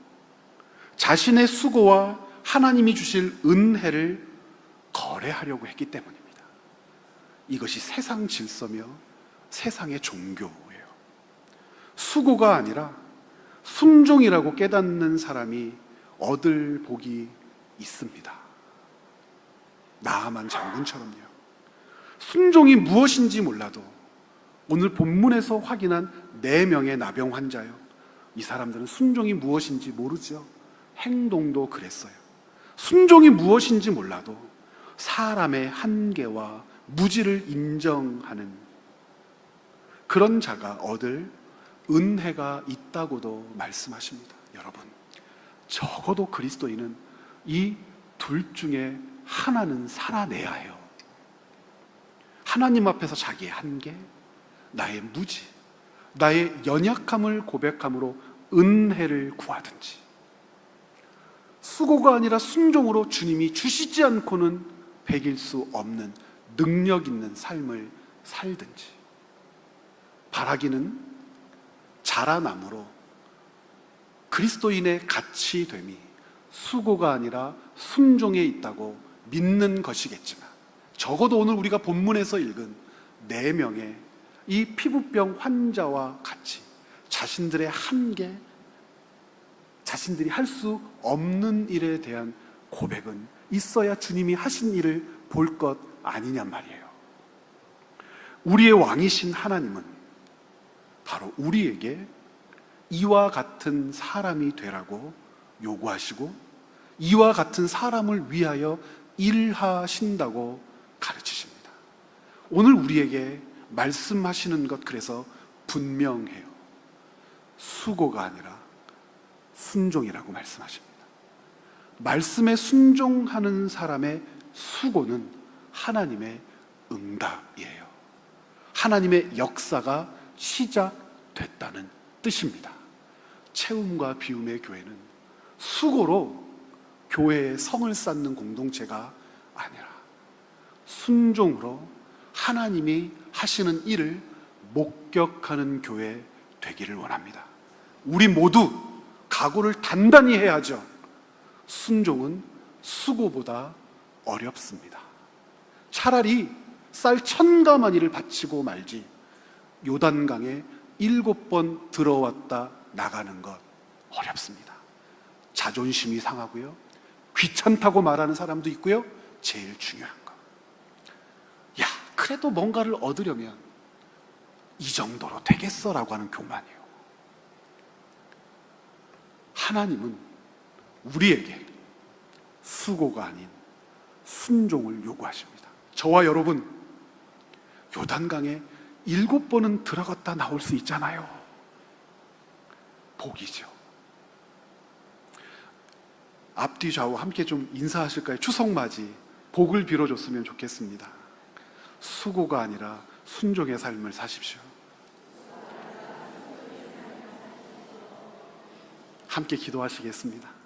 자신의 수고와 하나님이 주실 은혜를 거래하려고 했기 때문입니다. 이것이 세상 질서며 세상의 종교예요. 수고가 아니라 순종이라고 깨닫는 사람이 얻을 복이 있습니다. 나아만 장군처럼요. 순종이 무엇인지 몰라도 오늘 본문에서 확인한 4명의 나병 환자요, 이 사람들은 순종이 무엇인지 모르죠. 행동도 그랬어요. 순종이 무엇인지 몰라도 사람의 한계와 무지를 인정하는 그런 자가 얻을 은혜가 있다고도 말씀하십니다. 여러분, 적어도 그리스도인은 이 둘 중에 하나는 살아내야 해요. 하나님 앞에서 자기의 한계, 나의 무지, 나의 연약함을 고백함으로 은혜를 구하든지, 수고가 아니라 순종으로 주님이 주시지 않고는 배길 수 없는 능력 있는 삶을 살든지, 바라기는 자라남으로 그리스도인의 가치됨이 수고가 아니라 순종에 있다고 믿는 것이겠지만, 적어도 오늘 우리가 본문에서 읽은 4명의 이 피부병 환자와 같이 자신들의 한계, 자신들이 할 수 없는 일에 대한 고백은 있어야 주님이 하신 일을 볼 것 아니냔 말이에요. 우리의 왕이신 하나님은 바로 우리에게 이와 같은 사람이 되라고 요구하시고, 이와 같은 사람을 위하여 일하신다고 가르치십니다. 오늘 우리에게 말씀하시는 것, 그래서 분명해요. 수고가 아니라 순종이라고 말씀하십니다. 말씀에 순종하는 사람의 수고는 하나님의 응답이에요. 하나님의 역사가 시작됐다는 뜻입니다. 채움과 비움의 교회는 수고로 교회의 성을 쌓는 공동체가 아니라 순종으로 하나님이 하시는 일을 목격하는 교회 되기를 원합니다. 우리 모두 각오를 단단히 해야죠. 순종은 수고보다 어렵습니다. 차라리 쌀 1000가마니를 바치고 말지 요단강에 7번 들어왔다 나가는 것 어렵습니다. 자존심이 상하고요, 귀찮다고 말하는 사람도 있고요, 제일 중요한 거, 야, 그래도 뭔가를 얻으려면 이 정도로 되겠어라고 하는 교만이에요. 하나님은 우리에게 수고가 아닌 순종을 요구하십니다. 저와 여러분, 요단강에 7번은 들어갔다 나올 수 있잖아요. 복이죠. 앞뒤 좌우 함께 좀 인사하실까요? 추석맞이 복을 빌어줬으면 좋겠습니다. 수고가 아니라 순종의 삶을 사십시오. 함께 기도하시겠습니다.